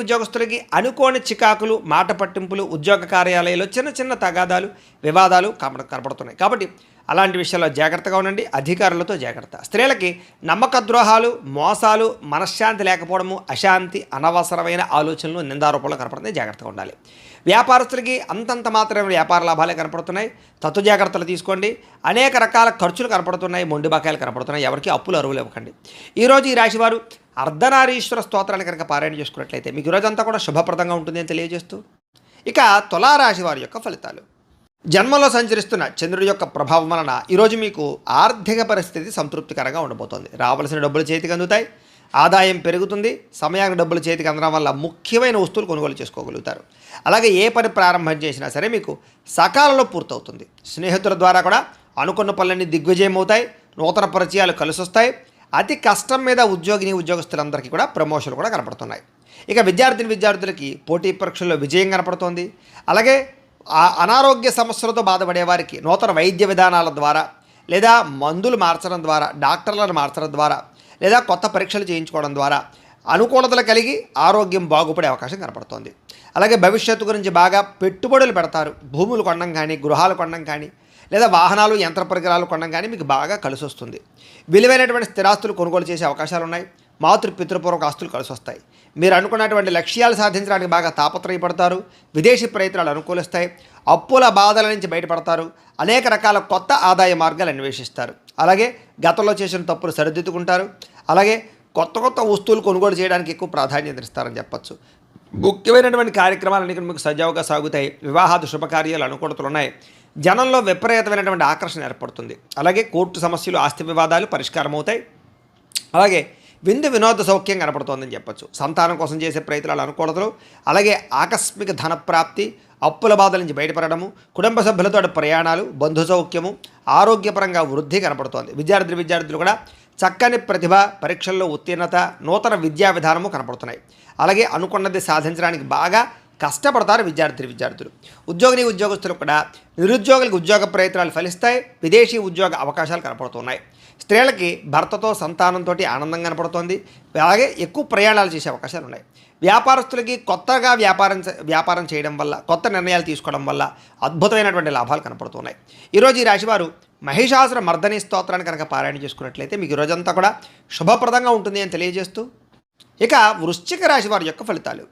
ఉద్యోగస్తులకి అనుకోని చికాకులు, మాట పట్టింపులు, ఉద్యోగ కార్యాలయాల్లో చిన్న చిన్న తగాదాలు, వివాదాలు కనపడుతున్నాయి. కాబట్టి అలాంటి విషయాల్లో జాగ్రత్తగా ఉండండి. అధికారులతో జాగ్రత్త. స్త్రీలకి నమ్మక ద్రోహాలు, మోసాలు, మనశ్శాంతి లేకపోవడము, అశాంతి, అనవసరమైన ఆలోచనలు, నిందారోపణలు కనపడుతున్నాయి. జాగ్రత్తగా ఉండాలి. వ్యాపారస్తులకి అంతంత మాత్రమే వ్యాపార లాభాలే కనపడుతున్నాయి. తత్తు జాగ్రత్తలు తీసుకోండి. అనేక రకాల ఖర్చులు కనపడుతున్నాయి, మొండి బకాయిలు కనపడుతున్నాయి. ఎవరికి అప్పులు అరువులు ఇవ్వకండి. ఈరోజు ఈ రాశివారు అర్ధనారీశ్వర స్తోత్రాన్ని కనుక పారాయణ చేసుకున్నట్లయితే మీకు ఈరోజంతా కూడా శుభప్రదంగా ఉంటుంది అని తెలియజేస్తూ, ఇక తులారాశి వారి యొక్క ఫలితాలు. జన్మలో సంచరిస్తున్న చంద్రుడి యొక్క ప్రభావం వలన ఈరోజు మీకు ఆర్థిక పరిస్థితి సంతృప్తికరంగా ఉండబోతోంది. రావాల్సిన డబ్బులు చేతికి అందుతాయి, ఆదాయం పెరుగుతుంది. సమయానికి డబ్బులు చేతికి అందడం వల్ల ముఖ్యమైన వస్తువులు కొనుగోలు చేసుకోగలుగుతారు. అలాగే ఏ పని ప్రారంభం చేసినా సరే మీకు సకాలంలో పూర్తవుతుంది. స్నేహితుల ద్వారా కూడా అనుకున్న పనులన్నీ దిగ్విజయం అవుతాయి. నూతన పరిచయాలు కలిసి వస్తాయి. అతి కష్టం మీద ఉద్యోగస్తులందరికీ కూడా ప్రమోషన్లు కూడా కనపడుతున్నాయి. ఇక విద్యార్థులకి పోటీ పరీక్షల్లో విజయం కనపడుతోంది. అలాగే అనారోగ్య సమస్యలతో బాధపడే వారికి నూతన వైద్య విధానాల ద్వారా, లేదా మందులు మార్చడం ద్వారా, డాక్టర్లను మార్చడం ద్వారా, లేదా కొత్త పరీక్షలు చేయించుకోవడం ద్వారా అనుకూలతలు కలిగి ఆరోగ్యం బాగుపడే అవకాశం కనపడుతోంది. అలాగే భవిష్యత్తు గురించి బాగా పెట్టుబడులు పెడతారు. భూములు కొనడం కానీ, గృహాలు కొనడం కానీ, లేదా వాహనాలు, యంత్ర పరికరాలు కొనడం కానీ మీకు బాగా కలిసి వస్తుంది. విలువైనటువంటి స్థిరాస్తులు కొనుగోలు చేసే అవకాశాలు ఉన్నాయి. పితృపూర్వక ఆస్తులు కలిసి వస్తాయి. మీరు అనుకున్నటువంటి లక్ష్యాలు సాధించడానికి బాగా తాపత్రయపడతారు. విదేశీ ప్రయత్నాలు అనుకూలిస్తాయి. అప్పుల బాధల నుంచి బయటపడతారు. అనేక రకాల కొత్త ఆదాయ మార్గాలు అన్వేషిస్తారు. అలాగే గతంలో చేసిన తప్పులు సరిదిద్దుకుంటారు. అలాగే కొత్త వస్తువులు కొనుగోలు చేయడానికి ఎక్కువ ప్రాధాన్యత ఇస్తారని చెప్పచ్చు. ముఖ్యమైనటువంటి కార్యక్రమాలన్నీ మీకు సజావుగా సాగుతాయి. వివాహాది శుభకార్యాలు అనుకూలతలు ఉన్నాయి. జనంలో విపరీతమైనటువంటి ఆకర్షణ ఏర్పడుతుంది. అలాగే కోర్టు సమస్యలు, ఆస్తి వివాదాలు పరిష్కారం అవుతాయి. అలాగే వినోద సౌఖ్యం కనపడుతోందని చెప్పచ్చు. సంతానం కోసం చేసే ప్రయత్నాలు అనుకూలతలు, అలాగే ఆకస్మిక ధనప్రాప్తి, అప్పుల బాధల నుంచి బయటపడము, కుటుంబ సభ్యులతో ప్రయాణాలు, బంధు సౌఖ్యము, ఆరోగ్యపరంగా వృద్ధి కనపడుతోంది. విద్యార్థులు కూడా చక్కని ప్రతిభ, పరీక్షల్లో ఉత్తీర్ణత, నూతన విద్యా విధానము కనపడుతున్నాయి. అలాగే అనుకున్నది సాధించడానికి బాగా కష్టపడతారు విద్యార్థులు. ఉద్యోగస్తులు కూడా నిరుద్యోగులకు ఉద్యోగ ప్రయత్నాలు ఫలిస్తాయి. విదేశీ ఉద్యోగ అవకాశాలు కనపడుతున్నాయి. స్త్రీలకి భర్తతో, సంతానంతో ఆనందం కనపడుతోంది. అలాగే ఎక్కువ ప్రయాణాలు చేసే అవకాశాలు ఉన్నాయి. వ్యాపారస్తులకి కొత్తగా వ్యాపారం చేయడం వల్ల, కొత్త నిర్ణయాలు తీసుకోవడం వల్ల అద్భుతమైనటువంటి లాభాలు కనపడుతున్నాయి. ఈరోజు ఈ రాశివారు మహిషాసుర మర్దని స్తోత్రాన్ని కనుక పారాయణ చేసుకున్నట్లయితే మీకు ఈరోజంతా కూడా శుభప్రదంగా ఉంటుంది అని తెలియజేస్తూ, ఇక వృశ్చిక రాశి వారి యొక్క ఫలితాలు.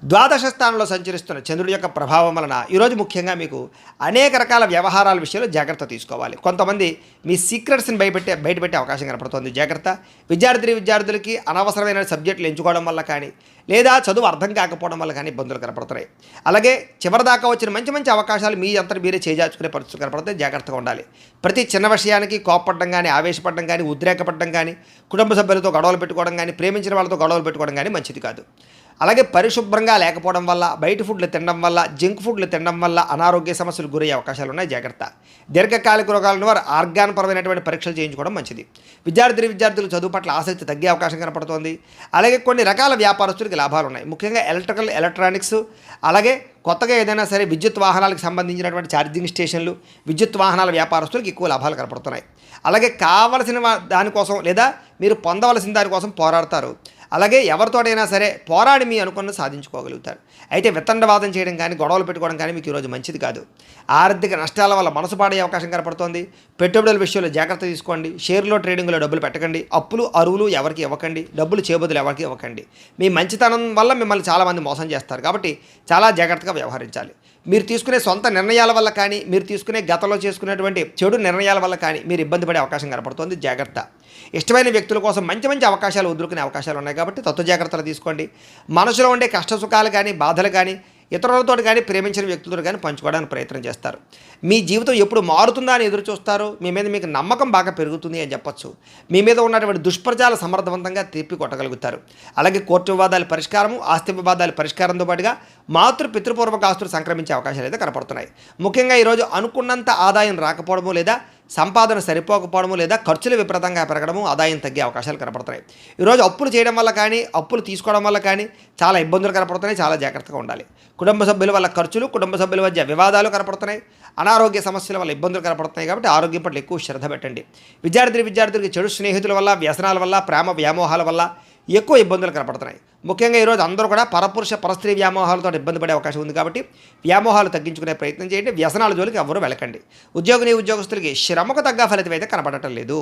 ద్వాదశ స్థానంలో సంచరిస్తున్న చంద్రుడి యొక్క ప్రభావం వలన ఈరోజు ముఖ్యంగా మీకు అనేక రకాల వ్యవహారాల విషయంలో జాగ్రత్త తీసుకోవాలి. కొంతమంది మీ సీక్రెట్స్ని బయటపెట్టే అవకాశం కనపడుతుంది. జాగ్రత్త. విద్యార్థులకి అనవసరమైన సబ్జెక్టులు ఎంచుకోవడం వల్ల కానీ, లేదా చదువు అర్థం కాకపోవడం వల్ల కానీ ఇబ్బందులు కనపడుతున్నాయి. అలాగే చివరిదాకా వచ్చిన మంచి అవకాశాలు మీ అంతా మీరే చేజార్చుకునే పరిస్థితులు కనపడితే జాగ్రత్తగా ఉండాలి. ప్రతి చిన్న విషయానికి కోపపడడం కానీ, ఆవేశపడడం కానీ, ఉద్రేకపడడం కానీ, కుటుంబ సభ్యులతో గొడవలు పెట్టుకోవడం కానీ, ప్రేమించిన వాళ్ళతో గొడవలు పెట్టుకోవడం కానీ మంచిది కాదు. అలాగే పరిశుభ్రంగా లేకపోవడం వల్ల, బయట ఫుడ్లు తినడం వల్ల, జంక్ ఫుడ్లు తినడం వల్ల అనారోగ్య సమస్యలు గురయ్యే అవకాశాలు ఉన్నాయి. జాగ్రత్త. దీర్ఘకాలిక రోగాలను వారు ఆర్గాన్పరమైనటువంటి పరీక్షలు చేయించుకోవడం మంచిది. విద్యార్థులు చదువు పట్ల ఆసక్తి తగ్గే అవకాశం కనపడుతోంది. అలాగే కొన్ని రకాల వ్యాపారస్తులకి లాభాలు ఉన్నాయి. ముఖ్యంగా ఎలక్ట్రానిక్స్, అలాగే కొత్తగా ఏదైనా సరే విద్యుత్ వాహనాలకు సంబంధించినటువంటి ఛార్జింగ్ స్టేషన్లు, విద్యుత్ వాహనాల వ్యాపారస్తులకు ఎక్కువ లాభాలు కనపడుతున్నాయి. అలాగే కావలసిన దానికోసం, లేదా మీరు పొందవలసిన దానికోసం పోరాడతారు. అలాగే ఎవరితోటైనా సరే పోరాడి మీ అనుకున్నది సాధించుకోగలుగుతారు. అయితే వితండవాదం చేయడం కానీ, గొడవలు పెట్టుకోవడం కానీ మీకు ఈరోజు మంచిది కాదు. ఆర్థిక నష్టాల వల్ల మనసు పాడే అవకాశం కనపడుతోంది. పెట్టుబడుల విషయంలో జాగ్రత్త తీసుకోండి. షేర్లో, ట్రేడింగ్లో డబ్బులు పెట్టకండి. అప్పులు, అరువులు ఎవరికి ఇవ్వకండి. డబ్బులు చేబదులు ఎవరికి ఇవ్వకండి. మీ మంచితనం వల్ల మిమ్మల్ని చాలామంది మోసం చేస్తారు. కాబట్టి చాలా జాగ్రత్తగా వ్యవహరించాలి. మీరు తీసుకునే సొంత నిర్ణయాల వల్ల కానీ, మీరు తీసుకునే గతంలో చేసుకునేటువంటి చెడు నిర్ణయాల వల్ల కానీ మీరు ఇబ్బంది పడే అవకాశం కనపడుతుంది. జాగ్రత్త. ఇష్టమైన వ్యక్తుల కోసం మంచి మంచి అవకాశాలు వదులుకునే అవకాశాలు ఉన్నాయి కాబట్టి తత్వ జాగ్రత్తలు తీసుకోండి. మనసులో ఉండే కష్ట సుఖాలు కానీ, బాధలు కానీ ఇతరులతో కానీ, ప్రేమించిన వ్యక్తులతో కానీ పంచుకోవడానికి ప్రయత్నం చేస్తారు. మీ జీవితం ఎప్పుడు మారుతుందా అని ఎదురు చూస్తారు. మీ మీద మీకు నమ్మకం బాగా పెరుగుతుంది అని చెప్పొచ్చు. మీ మీద ఉన్నటువంటి దుష్ప్రచారాలు సమర్థవంతంగా తిప్పి కొట్టగలుగుతారు. అలాగే కోర్టు వివాదాల పరిష్కారము, ఆస్తి వివాదాల పరిష్కారంతో పాటుగా పితృపూర్వక ఆస్తులు సంక్రమించే అవకాశాలు అయితే కనపడుతున్నాయి. ముఖ్యంగా ఈరోజు అనుకున్నంత ఆదాయం రాకపోవడము, లేదా సంపాదన సరిపోకపోవడము, లేదా ఖర్చులు విపరీతంగా పెరగడము, ఆదాయం తగ్గే అవకాశాలు కనపడుతున్నాయి. ఈరోజు అప్పులు చేయడం వల్ల కానీ, అప్పులు తీసుకోవడం వల్ల కానీ చాలా ఇబ్బందులు కనపడుతున్నాయి. చాలా జాగ్రత్తగా ఉండాలి. కుటుంబ సభ్యుల వల్ల ఖర్చులు, కుటుంబ సభ్యుల మధ్య వివాదాలు కనపడుతున్నాయి. అనారోగ్య సమస్యల వల్ల ఇబ్బందులు కనపడుతున్నాయి కాబట్టి ఆరోగ్యం పట్ల ఎక్కువ శ్రద్ధ పెట్టండి. విద్యార్థులకి చెడు స్నేహితుల వల్ల, వ్యసనాల వల్ల, ప్రేమ వ్యామోహాల వల్ల ఎక్కువ ఇబ్బందులు కనపడుతున్నాయి. ముఖ్యంగా ఈరోజు అందరూ కూడా పరపురుష పరస్త్రీ వ్యామోహాలతో ఇబ్బంది పడే అవకాశం ఉంది కాబట్టి వ్యామోహాలు తగ్గించుకునే ప్రయత్నం చేయండి. వ్యసనాల జోలికి ఎవరు వెళ్ళకండి. ఉద్యోగస్తులకి శ్రమకు తగ్గ ఫలితం అయితే కనపడటం లేదు.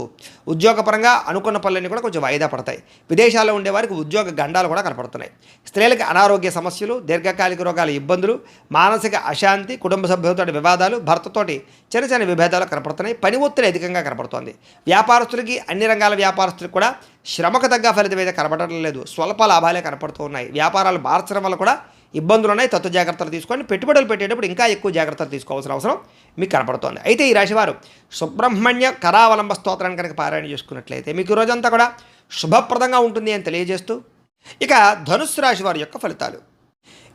ఉద్యోగపరంగా అనుకున్న పనులన్నీ కూడా కొంచెం వాయిదా పడతాయి. విదేశాల్లో ఉండే వారికి ఉద్యోగ గండాలు కూడా కనపడుతున్నాయి. స్త్రీలకు అనారోగ్య సమస్యలు, దీర్ఘకాలిక రోగాల ఇబ్బందులు, మానసిక అశాంతి, కుటుంబ సభ్యులతో వివాదాలు, భర్తతోటి చిన్న చిన్న విభేదాలు కనపడుతున్నాయి. పని ఒత్తిడి అధికంగా కనపడుతోంది. వ్యాపారస్తులకి, అన్ని రంగాల వ్యాపారస్తులకు కూడా శ్రమకు తగ్గ ఫలితం అయితే కనపడటం లేదు. స్వల్ప లాభాలే కనపడుతూ ఉన్నాయి. వ్యాపారాలు మార్చడం వల్ల కూడా ఇబ్బందులు ఉన్నాయి. తత్వ జాగ్రత్తలు తీసుకోండి. పెట్టుబడులు పెట్టేటప్పుడు ఇంకా ఎక్కువ జాగ్రత్తలు తీసుకోవాల్సిన అవసరం మీకు కనపడుతోంది. అయితే ఈ రాశివారు సుబ్రహ్మణ్య కరావలంబ స్తోత్రాన్ని కనుక పారాయణ చేసుకున్నట్లయితే మీకు రోజంతా కూడా శుభప్రదంగా ఉంటుంది అని తెలియజేస్తూ, ఇక ధనుస్సు రాశి వారి యొక్క ఫలితాలు.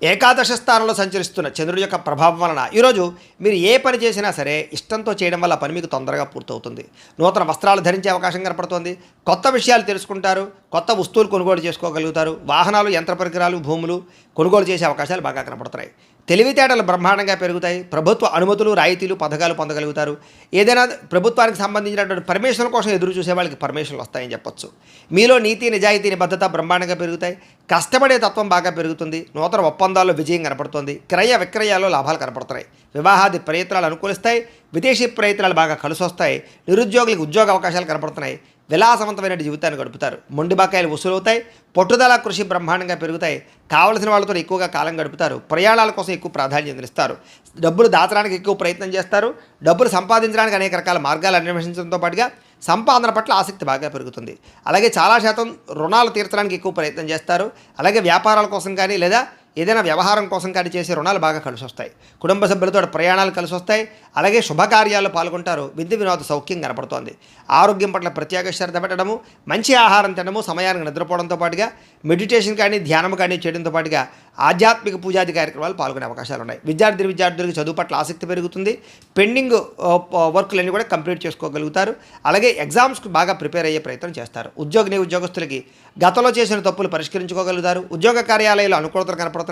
ఏకాదశ స్థానంలో సంచరిస్తున్న చంద్రుడి యొక్క ప్రభావం వలన ఈరోజు మీరు ఏ పని చేసినా సరే ఇష్టంతో చేయడం వల్ల పని మీకు తొందరగా పూర్తవుతుంది. నూతన వస్త్రాలు ధరించే అవకాశం కనపడుతోంది. కొత్త విషయాలు తెలుసుకుంటారు. కొత్త వస్తువులు కొనుగోలు చేసుకోగలుగుతారు. వాహనాలు, యంత్ర పరికరాలు, భూములు కొనుగోలు చేసే అవకాశాలు బాగా కనపడుతున్నాయి. తెలివితేటలు బ్రహ్మాండంగా పెరుగుతాయి. ప్రభుత్వ అనుమతులు, రాయితీలు, పథకాలు పొందగలుగుతారు. ఏదైనా ప్రభుత్వానికి సంబంధించినటువంటి పర్మిషన్ కోసం ఎదురు చూసే వాళ్ళకి పర్మిషన్లు వస్తాయని చెప్పొచ్చు. మీలో నీతి, నిజాయితీ, నిబద్ధత బ్రహ్మాండంగా పెరుగుతాయి. కష్టపడే తత్వం బాగా పెరుగుతుంది. నూతన ఒప్పందాల్లో విజయం కనపడుతుంది. క్రయ విక్రయాల్లో లాభాలు కనపడుతున్నాయి. వివాహాది ప్రయత్నాలు అనుకూలిస్తాయి. విదేశీ ప్రయత్నాలు బాగా కలిసి వస్తాయి. నిరుద్యోగులకు ఉద్యోగ అవకాశాలు కనపడుతున్నాయి. విలాసవంతమైన జీవితాన్ని గడుపుతారు. మొండి బకాయిలు వసూలవుతాయి. పట్టుదల, కృషి బ్రహ్మాండంగా పెరుగుతాయి. కావలసిన వాళ్ళతో ఎక్కువగా కాలం గడుపుతారు. ప్రయాణాల కోసం ఎక్కువ ప్రాధాన్యత ఇస్తారు. డబ్బులు దాచడానికి ఎక్కువ ప్రయత్నం చేస్తారు. డబ్బులు సంపాదించడానికి అనేక రకాల మార్గాలు అన్వేషించడంతో పాటుగా సంపాదన పట్ల ఆసక్తి బాగా పెరుగుతుంది. అలాగే చాలా శాతం రుణాలు తీర్చడానికి ఎక్కువ ప్రయత్నం చేస్తారు. అలాగే వ్యాపారాల కోసం కానీ, లేదా ఏదైనా వ్యవహారం కోసం కానీ చేసే రుణాలు బాగా కలిసి వస్తాయి. కుటుంబ సభ్యులతో ప్రయాణాలు కలిసి వస్తాయి. అలాగే శుభకార్యాల్లో పాల్గొంటారు. విద్య వినోద సౌఖ్యం కనపడుతోంది. ఆరోగ్యం పట్ల ప్రత్యేక శ్రద్ధ పెట్టడము, మంచి ఆహారం తినడము, సమయానికి నిద్రపోవడంతో పాటుగా మెడిటేషన్ కానీ, ధ్యానం కానీ చేయడంతో పాటుగా ఆధ్యాత్మిక పూజాది కార్యక్రమాలు పాల్గొనే అవకాశాలు ఉన్నాయి. విద్యార్థులకు చదువు పట్ల ఆసక్తి పెరుగుతుంది. పెండింగ్ వర్క్లన్నీ కూడా కంప్లీట్ చేసుకోగలుగుతారు. అలాగే ఎగ్జామ్స్కి బాగా ప్రిపేర్ అయ్యే ప్రయత్నం చేస్తారు. ఉద్యోగస్తులకి గతంలో చేసిన తప్పులు పరిష్కరించుకోగలుగుతారు. ఉద్యోగ కార్యాలయాలు అనుకూలతలు కనపడుతున్నాయి.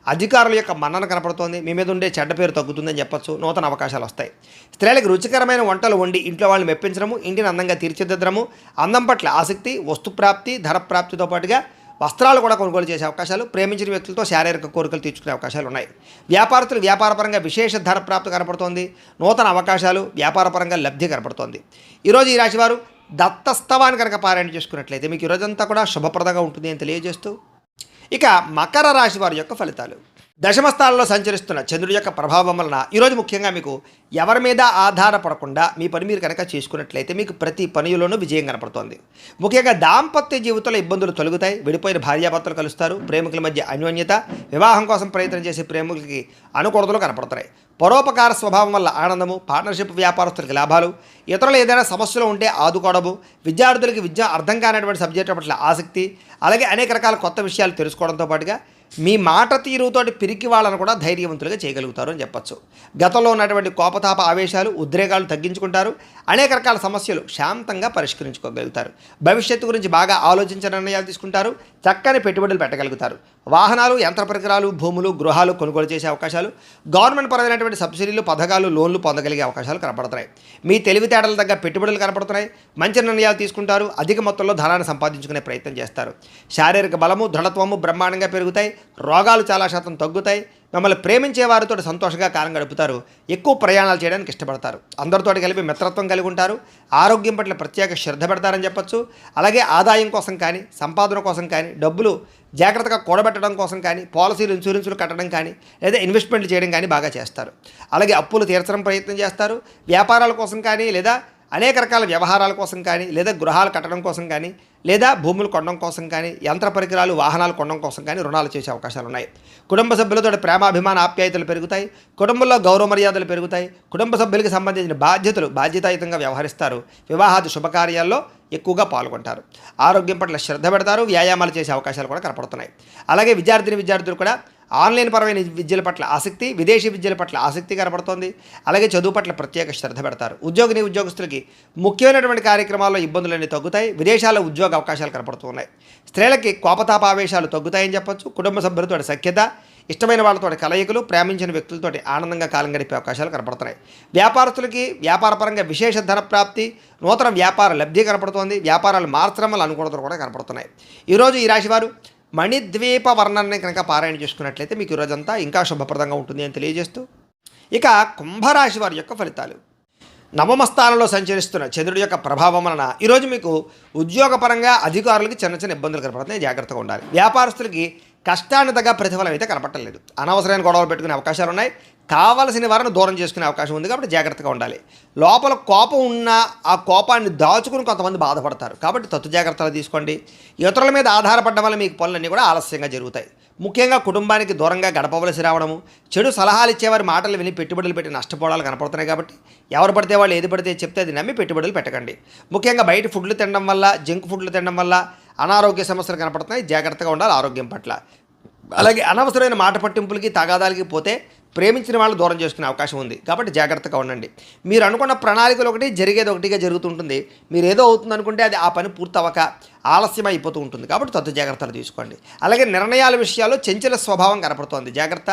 అధికారుల యొక్క మన్నన కనపడుతోంది. మీ మీద ఉండే చెడ్డ పేరు తగ్గుతుందని చెప్పొచ్చు. నూతన అవకాశాలు వస్తాయి. స్త్రీలకు రుచికరమైన వంటలు వండి ఇంట్లో వాళ్ళని మెప్పించడము, ఇంటిని అందంగా తీర్చిదిద్దడము, అందం పట్ల ఆసక్తి, వస్తుప్రాప్తి, ధన ప్రాప్తితో పాటుగా వస్త్రాలు కూడా కొనుగోలు చేసే అవకాశాలు, ప్రేమించిన వ్యక్తులతో శారీరక కోరికలు తీర్చుకునే అవకాశాలు ఉన్నాయి. వ్యాపారస్తులు వ్యాపారపరంగా విశేష ధన ప్రాప్తి కనపడుతోంది. నూతన అవకాశాలు, వ్యాపారపరంగా లబ్ధి కనపడుతోంది. ఈరోజు ఈ రాశివారు దత్తస్తవాన్ని కనుక పారాయణ చేసుకున్నట్లయితే మీకు ఈరోజంతా కూడా శుభప్రదంగా ఉంటుంది అని తెలియజేస్తూ, ఇక మకర రాశి వారి యొక్క ఫలితాలు. దశమ స్థానంలో సంచరిస్తున్న చంద్రుడి యొక్క ప్రభావం వలన ఈరోజు ముఖ్యంగా మీకు ఎవరి మీద ఆధారపడకుండా మీ పని మీరు కనుక చేసుకున్నట్లయితే మీకు ప్రతి పనిలోనూ విజయం కనపడుతోంది. ముఖ్యంగా దాంపత్య జీవితంలో ఇబ్బందులు తొలగుతాయి. విడిపోయిన భార్యాభర్తలు కలుస్తారు. ప్రేమికుల మధ్య అన్యోన్యత, వివాహం కోసం ప్రయత్నం చేసే ప్రేమికులకి అనుకూలతలు కనపడుతున్నాయి. పరోపకార స్వభావం వల్ల ఆనందము, పార్ట్నర్షిప్ వ్యాపారస్తులకి లాభాలు, ఇతరులు ఏదైనా సమస్యలు ఉంటే ఆదుకోవడము, విద్యార్థులకి విద్య అర్థం కానటువంటి సబ్జెక్టు పట్ల ఆసక్తి, అలాగే అనేక రకాల కొత్త విషయాలు తెలుసుకోవడంతో పాటుగా మీ మాట తీరుతోటి పిరికి వాళ్ళను కూడా ధైర్యవంతులుగా చేయగలుగుతారు అని చెప్పచ్చు. గతంలో ఉన్నటువంటి కోపతాప ఆవేశాలు, ఉద్రేకాలు తగ్గించుకుంటారు. అనేక రకాల సమస్యలు శాంతంగా పరిష్కరించుకోగలుగుతారు. భవిష్యత్తు గురించి బాగా ఆలోచించిన నిర్ణయాలు తీసుకుంటారు. చక్కని పెట్టుబడులు పెట్టగలుగుతారు. వాహనాలు, యంత్ర పరికరాలు, భూములు, గృహాలు కొనుగోలు చేసే అవకాశాలు, గవర్నమెంట్ పరమైనటువంటి సబ్సిడీలు, పథకాలు, లోన్లు పొందగలిగే అవకాశాలు కనపడుతున్నాయి. మీ తెలివితేటల తగ్గ పెట్టుబడులు కనపడుతున్నాయి. మంచి నిర్ణయాలు తీసుకుంటారు. అధిక మొత్తంలో ధనాన్ని సంపాదించుకునే ప్రయత్నం చేస్తారు. శారీరక బలము, దృఢత్వము బ్రహ్మాండంగా పెరుగుతాయి. రోగాలు చాలా శాతం తగ్గుతాయి. మిమ్మల్ని ప్రేమించే వారితో సంతోషంగా కాలం గడుపుతారు. ఎక్కువ ప్రయాణాలు చేయడానికి ఇష్టపడతారు. అందరితో కలిపి మిత్రత్వం కలిగి ఉంటారు. ఆరోగ్యం పట్ల ప్రత్యేక శ్రద్ధ పెడతారని చెప్పొచ్చు. అలాగే ఆదాయం కోసం కానీ, సంపాదన కోసం కానీ, డబ్బులు జాగ్రత్తగా కూడబెట్టడం కోసం కానీ, పాలసీలు ఇన్సూరెన్సులు కట్టడం కానీ, లేదా ఇన్వెస్ట్మెంట్లు చేయడం కానీ బాగా చేస్తారు. అలాగే అప్పులు తీర్చడం ప్రయత్నం చేస్తారు. వ్యాపారాల కోసం కానీ, లేదా అనేక రకాల వ్యవహారాల కోసం కానీ, లేదా గృహాలు కట్టడం కోసం కానీ, లేదా భూములు కొనడం కోసం కానీ, యంత్ర పరికరాలు వాహనాలు కొనడం కోసం కానీ రుణాలు చేసే అవకాశాలు ఉన్నాయి. కుటుంబ సభ్యులతో ప్రేమాభిమాన ఆప్యాయతలు పెరుగుతాయి. కుటుంబంలో గౌరవ మర్యాదలు పెరుగుతాయి. కుటుంబ సభ్యులకు సంబంధించిన బాధ్యతలు బాధ్యతాయుతంగా వ్యవహరిస్తారు. వివాహాది శుభకార్యాల్లో ఎక్కువగా పాల్గొంటారు. ఆరోగ్యం పట్ల శ్రద్ధ పెడతారు. వ్యాయామాలు చేసే అవకాశాలు కూడా కనపడుతున్నాయి. అలాగే విద్యార్థులు కూడా ఆన్లైన్ పరమైన విద్యల పట్ల ఆసక్తి, విదేశీ విద్యల పట్ల ఆసక్తి కనపడుతోంది. అలాగే చదువు పట్ల ప్రత్యేక శ్రద్ధ పెడతారు. ఉద్యోగస్తులకి ముఖ్యమైనటువంటి కార్యక్రమాల్లో ఇబ్బందులన్నీ తగ్గుతాయి. విదేశాల్లో ఉద్యోగ అవకాశాలు కనపడుతున్నాయి. స్త్రీలకి కోపతాపావేశాలు తగ్గుతాయని చెప్పొచ్చు. కుటుంబ సభ్యులతో సఖ్యత, ఇష్టమైన వాళ్ళతో కలయికలు, ప్రేమించిన వ్యక్తులతో ఆనందంగా కాలం గడిపే అవకాశాలు కనపడుతున్నాయి. వ్యాపారస్తులకి వ్యాపారపరంగా విశేష ధన ప్రాప్తి, నూతన వ్యాపార లబ్ధి కనపడుతోంది. వ్యాపారాలు మార్చడం వల్ల అనుకూలతలు కూడా కనపడుతున్నాయి. ఈరోజు ఈ రాశివారు మణిద్వీప వర్ణాన్ని కనుక పారాయణ చేసుకున్నట్లయితే మీకు ఈరోజంతా ఇంకా శుభప్రదంగా ఉంటుంది అని తెలియజేస్తూ, ఇక కుంభరాశి వారి యొక్క ఫలితాలు. నవమ స్థానంలో సంచరిస్తున్న చంద్రుడి యొక్క ప్రభావం వలన ఈరోజు మీకు ఉద్యోగపరంగా అధికారులకి చిన్న ఇబ్బందులు కనపడుతున్నాయి. జాగ్రత్తగా ఉండాలి. వ్యాపారస్తులకి కష్టాన్ని తగ్గ ప్రతిఫలం అయితే కనపట్టలేదు. అనవసరమైన గొడవలు పెట్టుకునే అవకాశాలు ఉన్నాయి. కావలసిన వారిని దూరం చేసుకునే అవకాశం ఉంది. కాబట్టి జాగ్రత్తగా ఉండాలి. లోపల కోపం ఉన్న ఆ కోపాన్ని దాచుకుని కొంతమంది బాధపడతారు. కాబట్టి తత్తు జాగ్రత్తలు తీసుకోండి. ఇతరుల మీద ఆధారపడడం వల్ల మీకు పనులన్నీ కూడా ఆలస్యంగా జరుగుతాయి. ముఖ్యంగా కుటుంబానికి దూరంగా గడపవలసి రావడము, చెడు సలహాలు ఇచ్చేవారి మాటలు విని పెట్టుబడులు పెట్టి నష్టపోవడాలు కనపడుతున్నాయి. కాబట్టి ఎవరు పడితే వాళ్ళు ఏది పడితే చెప్తే అది నమ్మి పెట్టుబడులు పెట్టకండి. ముఖ్యంగా బయట ఫుడ్లు తినడం వల్ల, జంక్ ఫుడ్లు తినడం వల్ల అనారోగ్య సమస్యలు కనపడుతున్నాయి. జాగ్రత్తగా ఉండాలి ఆరోగ్యం పట్ల. అలాగే అనవసరమైన మాట పట్టింపులకి, తగాదాలకి పోతే ప్రేమించిన వాళ్ళు దూరం చేసుకునే అవకాశం ఉంది. కాబట్టి జాగ్రత్తగా ఉండండి. మీరు అనుకున్న ప్రణాళికలు ఒకటి, జరిగేది ఒకటిగా జరుగుతుంటుంది. మీరు ఏదో అవుతుంది అనుకుంటే అది ఆ పని పూర్తవక ఆలస్యం అయిపోతూ ఉంటుంది. కాబట్టి తత్తు జాగ్రత్తలు తీసుకోండి. అలాగే నిర్ణయాల విషయాల్లో చంచల స్వభావం కనపడుతోంది. జాగ్రత్త.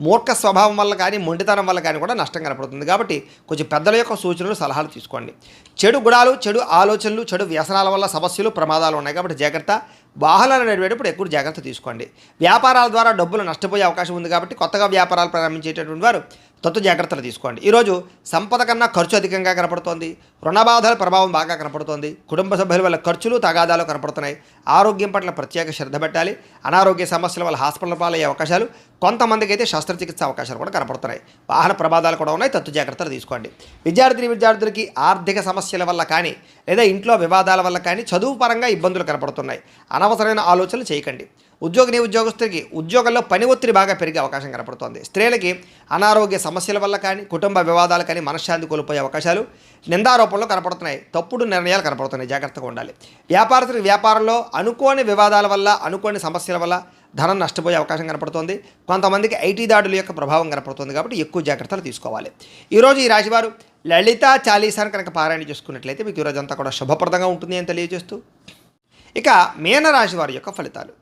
మూర్ఖ స్వభావం వల్ల కానీ, మొండితనం వల్ల కానీ కూడా నష్టం కనపడుతుంది. కాబట్టి కొంచెం పెద్దల యొక్క సూచనలు, సలహాలు తీసుకోండి. చెడు గుణాలు, చెడు ఆలోచనలు, చెడు వ్యసనాల వల్ల సమస్యలు, ప్రమాదాలు ఉన్నాయి. కాబట్టి జాగ్రత్త. వాహనాలు నడిపేటప్పుడు ఎక్కువ జాగ్రత్త తీసుకోండి. వ్యాపారాల ద్వారా డబ్బులు నష్టపోయే అవకాశం ఉంది. కాబట్టి కొత్తగా వ్యాపారాలు ప్రారంభించేటటువంటి వారు తత్తు జాగ్రత్తలు తీసుకోండి. ఈరోజు సంపద కన్నా ఖర్చు అధికంగా కనపడుతోంది. రుణబాధల ప్రభావం బాగా కనపడుతోంది. కుటుంబ సభ్యుల వల్ల ఖర్చులు, తగాదాలు కనపడుతున్నాయి. ఆరోగ్యం పట్ల ప్రత్యేక శ్రద్ధ పెట్టాలి. అనారోగ్య సమస్యల వల్ల హాస్పిటల్ పాలయ్యే అవకాశాలు, కొంతమందికి అయితే శస్త్రచికిత్స అవకాశాలు కూడా కనపడుతున్నాయి. వాహన ప్రమాదాలు కూడా ఉన్నాయి. తత్తు జాగ్రత్తలు తీసుకోండి. విద్యార్థులకి ఆర్థిక సమస్యల వల్ల కానీ, లేదా ఇంట్లో వివాదాల వల్ల కానీ చదువు పరంగా ఇబ్బందులు కనపడుతున్నాయి. అనవసరమైన ఆలోచనలు చేయకండి. ఉద్యోగస్తులకి ఉద్యోగంలో పని ఒత్తిడి బాగా పెరిగే అవకాశం కనపడుతోంది. స్త్రీలకి అనారోగ్య సమస్యల వల్ల కానీ, కుటుంబ వివాదాలు కానీ మనశ్శాంతి కోల్పోయే అవకాశాలు, నిందారోపణలు కనపడుతున్నాయి. తప్పుడు నిర్ణయాలు కనపడుతున్నాయి. జాగ్రత్తగా ఉండాలి. వ్యాపారస్తులకి వ్యాపారంలో అనుకోని వివాదాల వల్ల, అనుకోని సమస్యల వల్ల ధనం నష్టపోయే అవకాశం కనపడుతోంది. కొంతమందికి ఐటీ దాడుల యొక్క ప్రభావం కనపడుతుంది. కాబట్టి ఎక్కువ జాగ్రత్తలు తీసుకోవాలి. ఈరోజు ఈ రాశివారు లలితా చాలీసాను కనుక పారాయణ చేసుకున్నట్లయితే మీకు ఈరోజంతా కూడా శుభప్రదంగా ఉంటుంది అని తెలియజేస్తూ, ఇక మీనరాశి వారి యొక్క ఫలితాలు.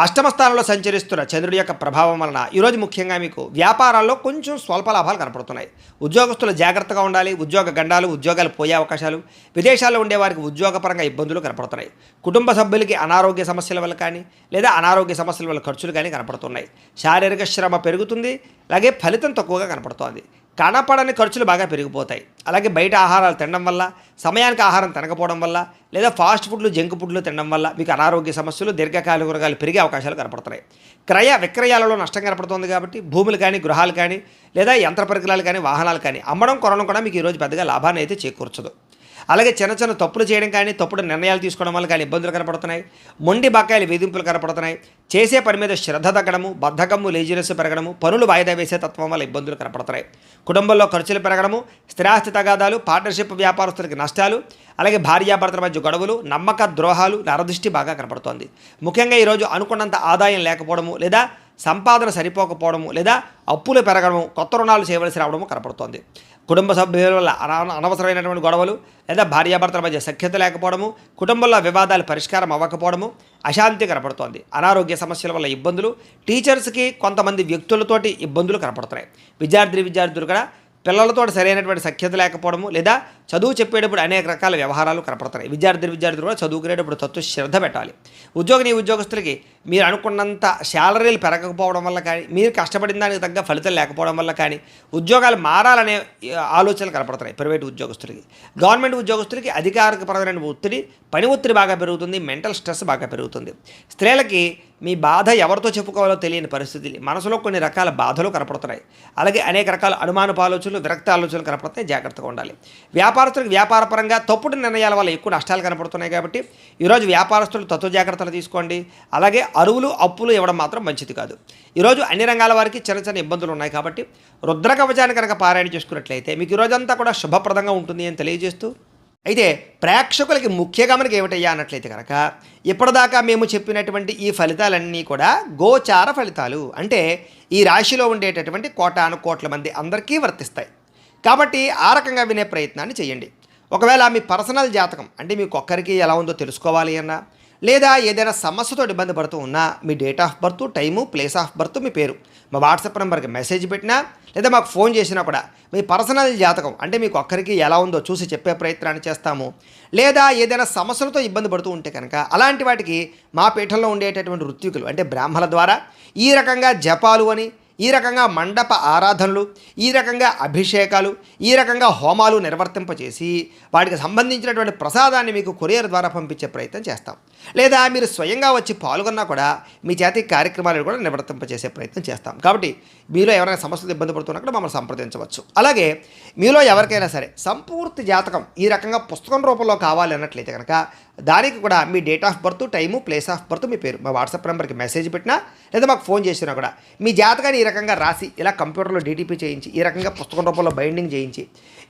అష్టమ స్థానంలో సంచరిస్తున్న చంద్రుడి యొక్క ప్రభావం వలన ఈరోజు ముఖ్యంగా మీకు వ్యాపారాల్లో కొంచెం స్వల్ప లాభాలు కనపడుతున్నాయి. ఉద్యోగస్తులు జాగ్రత్తగా ఉండాలి. ఉద్యోగ గండాలు, ఉద్యోగాలు పోయే అవకాశాలు, విదేశాల్లో ఉండేవారికి ఉద్యోగపరంగా ఇబ్బందులు కనపడుతున్నాయి. కుటుంబ సభ్యులకి అనారోగ్య సమస్యల వల్ల కానీ, లేదా అనారోగ్య సమస్యల వల్ల ఖర్చులు కానీ కనపడుతున్నాయి. శారీరక శ్రమ పెరుగుతుంది. అలాగే ఫలితం తక్కువగా కనపడుతోంది. కనపడని ఖర్చులు బాగా పెరిగిపోతాయి. అలాగే బయట ఆహారాలు తినడం వల్ల, సమయానికి ఆహారం తినకపోవడం వల్ల, లేదా ఫాస్ట్ ఫుడ్లు, జంక్ ఫుడ్లు తినడం వల్ల మీకు అనారోగ్య సమస్యలు, దీర్ఘకాలిక రోగాలు పెరిగే అవకాశాలు కనపడుతున్నాయి. క్రయ విక్రయాలలో నష్టం కనపడుతుంది. కాబట్టి భూములు కానీ, గృహాలు కానీ, లేదా యంత్ర పరికరాలు కానీ, వాహనాలు కానీ అమ్మడం, కొనడం కూడా మీకు ఈరోజు పెద్దగా లాభాన్ని అయితే చేకూర్చదు. అలాగే చిన్న తప్పులు చేయడం కానీ, తప్పుడు నిర్ణయాలు తీసుకోవడం వల్ల కానీ ఇబ్బందులు కనపడుతున్నాయి. మొండి బకాయిలు, వేధింపులు కనపడుతున్నాయి. చేసే పని మీద శ్రద్ధ తగ్గడము, బద్ధకము, లేజినెస్ పెరగడము, పనులు వాయిదా వేసే తత్వం వల్ల ఇబ్బందులు కనపడుతున్నాయి. కుటుంబంలో ఖర్చులు పెరగడము, స్థిరాస్తి తగాదాలు, పార్ట్నర్షిప్ వ్యాపారస్తులకి నష్టాలు, అలాగే భార్యాభర్తల మధ్య గొడవలు, నమ్మక ద్రోహాలు, నరదృష్టి బాగా కనపడుతోంది. ముఖ్యంగా ఈరోజు అనుకున్నంత ఆదాయం లేకపోవడము, లేదా సంపాదన సరిపోకపోవడము, లేదా అప్పులు పెరగడము, కొత్త రుణాలు చేయవలసి రావడము కనపడుతోంది. కుటుంబ సభ్యుల వల్ల అనవసరమైనటువంటి గొడవలు, లేదా భార్యాభర్తల మధ్య సఖ్యత లేకపోవడము, కుటుంబంలో వివాదాలు పరిష్కారం అవ్వకపోవడము, అశాంతి కనపడుతోంది. అనారోగ్య సమస్యల వల్ల ఇబ్బందులు, టీచర్స్కి కొంతమంది వ్యక్తులతోటి ఇబ్బందులు కనపడుతున్నాయి. విద్యార్థులు కూడా పిల్లలతో సరైనటువంటి సఖ్యత లేకపోవడము, లేదా చదువు చెప్పేటప్పుడు అనేక రకాల వ్యవహారాలు కనపడతాయి. విద్యార్థులు కూడా చదువుకునేటప్పుడు తత్వ శ్రద్ధ పెట్టాలి. ఉద్యోగస్తులకి మీరు అనుకున్నంత శాలరీలు పెరగకపోవడం వల్ల కానీ, మీరు కష్టపడిన దానికి తగ్గ ఫలితం లేకపోవడం వల్ల కానీ, ఉద్యోగాలు మారాలనే ఆలోచనలు కనపడతాయి ప్రైవేటు ఉద్యోగస్తులకి. గవర్నమెంట్ ఉద్యోగస్తులకి అధికారికపరమైన ఒత్తిడి, పని ఒత్తిడి బాగా పెరుగుతుంది, మెంటల్ స్ట్రెస్ బాగా పెరుగుతుంది. స్త్రీలకి మీ బాధ ఎవరితో చెప్పుకోవాలో తెలియని పరిస్థితులు, మనసులో కొన్ని రకాల బాధలు కనపడుతున్నాయి. అలాగే అనేక రకాల అనుమానపు ఆలోచనలు, విరక్త ఆలోచనలు కనపడతాయి. జాగ్రత్తగా ఉండాలి. వ్యాపారస్తులకు వ్యాపారపరంగా తప్పుడు నిర్ణయాల వల్ల ఎక్కువ నష్టాలు కనపడుతున్నాయి కాబట్టి ఈరోజు వ్యాపారస్తులు తత్వ జాగ్రత్తలు తీసుకోండి. అలాగే అరువులు అప్పులు ఇవ్వడం మాత్రం మంచిది కాదు. ఈరోజు అన్ని రంగాల వారికి చిన్న చిన్న ఇబ్బందులు ఉన్నాయి కాబట్టి రుద్ర కవచాన్ని కనుక పారాయణ చేసుకున్నట్లయితే మీకు ఈరోజంతా కూడా శుభప్రదంగా ఉంటుంది అని తెలియజేస్తూ, అయితే ప్రేక్షకులకి ముఖ్య గమనిక ఏమిటయ్యా అన్నట్లయితే కనుక ఇప్పటిదాకా మేము చెప్పినటువంటి ఈ ఫలితాలన్నీ కూడా గోచార ఫలితాలు, అంటే ఈ రాశిలో ఉండేటటువంటి కోటాను కోట్ల మంది అందరికీ వర్తిస్తాయి. కాబట్టి ఆ రకంగా వినే ప్రయత్నాన్ని చేయండి. ఒకవేళ మీ పర్సనల్ జాతకం అంటే మీకు ఒక్కరికి ఎలా ఉందో తెలుసుకోవాలి అన్నా, లేదా ఏదైనా సమస్యతో ఇబ్బంది పడుతూ ఉన్నా మీ date of birth, time, place of birth, మీ పేరు మా వాట్సాప్ నెంబర్కి మెసేజ్ పెట్టినా లేదా మాకు ఫోన్ చేసినా కూడా మీ పర్సనల్ జాతకం అంటే మీకు ఒక్కరికి ఎలా ఉందో చూసి చెప్పే ప్రయత్నాన్ని చేస్తాము. లేదా ఏదైనా సమస్యలతో ఇబ్బంది పడుతూ ఉంటే కనుక అలాంటి వాటికి మా పీఠంలో ఉండేటటువంటి ఋత్వికులు అంటే బ్రాహ్మణుల ద్వారా ఈ రకంగా జపాలు అని, ఈ రకంగా మండప ఆరాధనలు, ఈ రకంగా అభిషేకాలు, ఈ రకంగా హోమాలు నిర్వర్తింపచేసి వాటికి సంబంధించినటువంటి ప్రసాదాన్ని మీకు కొరియర్ ద్వారా పంపించే ప్రయత్నం చేస్తాం. లేదా మీరు స్వయంగా వచ్చి పాల్గొన్నా కూడా మీ చేతి కార్యక్రమాలను కూడా నిర్వర్తింపచేసే ప్రయత్నం చేస్తాం. కాబట్టి మీలో ఎవరైనా సమస్యలు ఇబ్బంది పడుతున్నా కూడా మమ్మల్ని సంప్రదించవచ్చు. అలాగే మీలో ఎవరికైనా సరే సంపూర్తి జాతకం ఈ రకంగా పుస్తకం రూపంలో కావాలి అన్నట్లయితే కనుక దానికి కూడా మీ date of birth, time, place of birth, మీ పేరు మా వాట్సాప్ నెంబర్కి మెసేజ్ పెట్టినా లేదా మాకు ఫోన్ చేసినా కూడా మీ జాతకాన్ని ఈ రకంగా రాసి ఇలా కంప్యూటర్లో డీటీపీ చేయించి ఈ రకంగా పుస్తకం రూపంలో బైండింగ్ చేయించి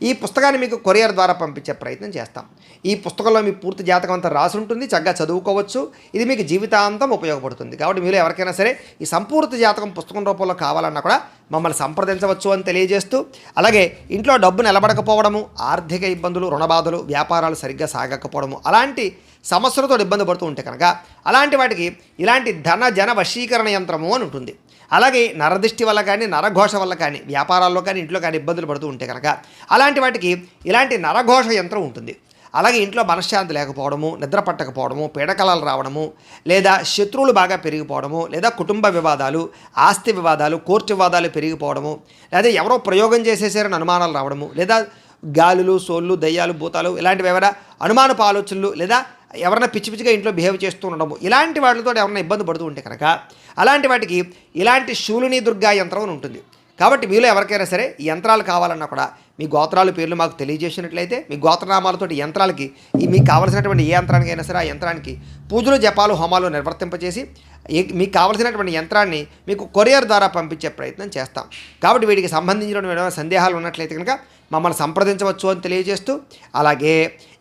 ఈ పుస్తకాన్ని మీకు కొరియర్ ద్వారా పంపించే ప్రయత్నం చేస్తాం. ఈ పుస్తకంలో మీ పూర్తి జాతకం అంతా రాసి ఉంటుంది, చక్కగా చదువుకోవచ్చు. ఇది మీకు జీవితాంతం ఉపయోగపడుతుంది. కాబట్టి మీరు ఎవరికైనా సరే ఈ సంపూర్తి జాతకం పుస్తకం రూపంలో కావాలన్నా కూడా మమ్మల్ని సంప్రదించవచ్చు అని తెలియజేస్తూ, అలాగే ఇంట్లో డబ్బు నిలబడకపోవడము, ఆర్థిక ఇబ్బందులు, రుణబాధలు, వ్యాపారాలు సరిగ్గా సాగకపోవడము, అలాంటి సమస్యలతో ఇబ్బంది పడుతూ ఉంటే కనుక అలాంటి వాటికి ఇలాంటి ధన జన వశీకరణ యంత్రము అని ఉంటుంది. అలాగే నరదృష్టి వల్ల కానీ, నరఘోష వల్ల కానీ, వ్యాపారాల్లో కానీ, ఇంట్లో కానీ ఇబ్బందులు పడుతూ ఉంటే కనుక అలాంటి వాటికి ఇలాంటి నరఘోష యంత్రం ఉంటుంది. అలాగే ఇంట్లో మనశ్శాంతి లేకపోవడము, నిద్ర పట్టకపోవడము, పీడకలాలు రావడము, లేదా శత్రువులు బాగా పెరిగిపోవడము, లేదా కుటుంబ వివాదాలు, ఆస్తి వివాదాలు, కోర్టు వివాదాలు పెరిగిపోవడము, లేదా ఎవరో ప్రయోగం చేసేసారని అనుమానాలు రావడము, లేదా గాలులు, సోళ్ళు, దయ్యాలు, భూతాలు ఇలాంటివి ఎవరైనా అనుమానపు ఆలోచనలు, లేదా ఎవరైనా పిచ్చి పిచ్చిగా ఇంట్లో బిహేవ్ చేస్తూ ఉండడము, ఇలాంటి వాటితో ఎవరైనా ఇబ్బంది పడుతూ ఉంటే కనుక అలాంటి వాటికి ఇలాంటి శూలిని దుర్గా యంత్రం అని ఉంటుంది. కాబట్టి మీలో ఎవరికైనా సరే ఈ యంత్రాలు కావాలన్నా కూడా మీ గోత్రాలు పేర్లు మాకు తెలియజేసినట్లయితే మీ గోత్రనామాలతో యంత్రాలకి మీకు కావలసినటువంటి ఏ యంత్రానికైనా సరే ఆ యంత్రానికి పూజలు, జపాలు, హోమాలు నిర్వర్తింపచేసి మీకు కావలసినటువంటి యంత్రాన్ని మీకు కొరియర్ ద్వారా పంపించే ప్రయత్నం చేస్తాం. కాబట్టి వీటికి సంబంధించిన సందేహాలు ఉన్నట్లయితే కనుక మమ్మల్ని సంప్రదించవచ్చు అని తెలియజేస్తూ, అలాగే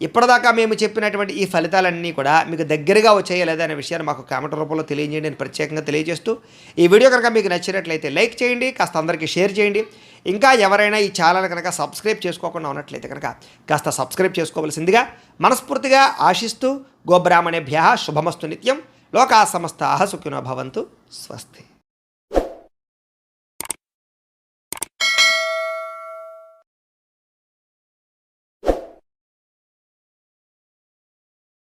ఇప్పటిదాకా మేము చెప్పినటువంటి ఈ ఫలితాలన్నీ కూడా మీకు దగ్గరగా వచ్చాయా లేదా అనే విషయాన్ని మాకు కామెంట్ రూపంలో తెలియజేయండి అని ప్రత్యేకంగా తెలియజేస్తూ, ఈ వీడియో కనుక మీకు నచ్చినట్లయితే లైక్ చేయండి, కాస్త అందరికీ షేర్ చేయండి. ఇంకా ఎవరైనా ఈ ఛానల్ కనుక సబ్స్క్రైబ్ చేసుకోకుండా ఉన్నట్లయితే కనుక కాస్త సబ్స్క్రైబ్ చేసుకోవాల్సిందిగా మనస్ఫూర్తిగా ఆశిస్తూ, గోబ్రాహ్మణేభ్యః శుభమస్తు నిత్యం, లోకా సమస్తాః సుఖినో భవంతు. స్వస్తి.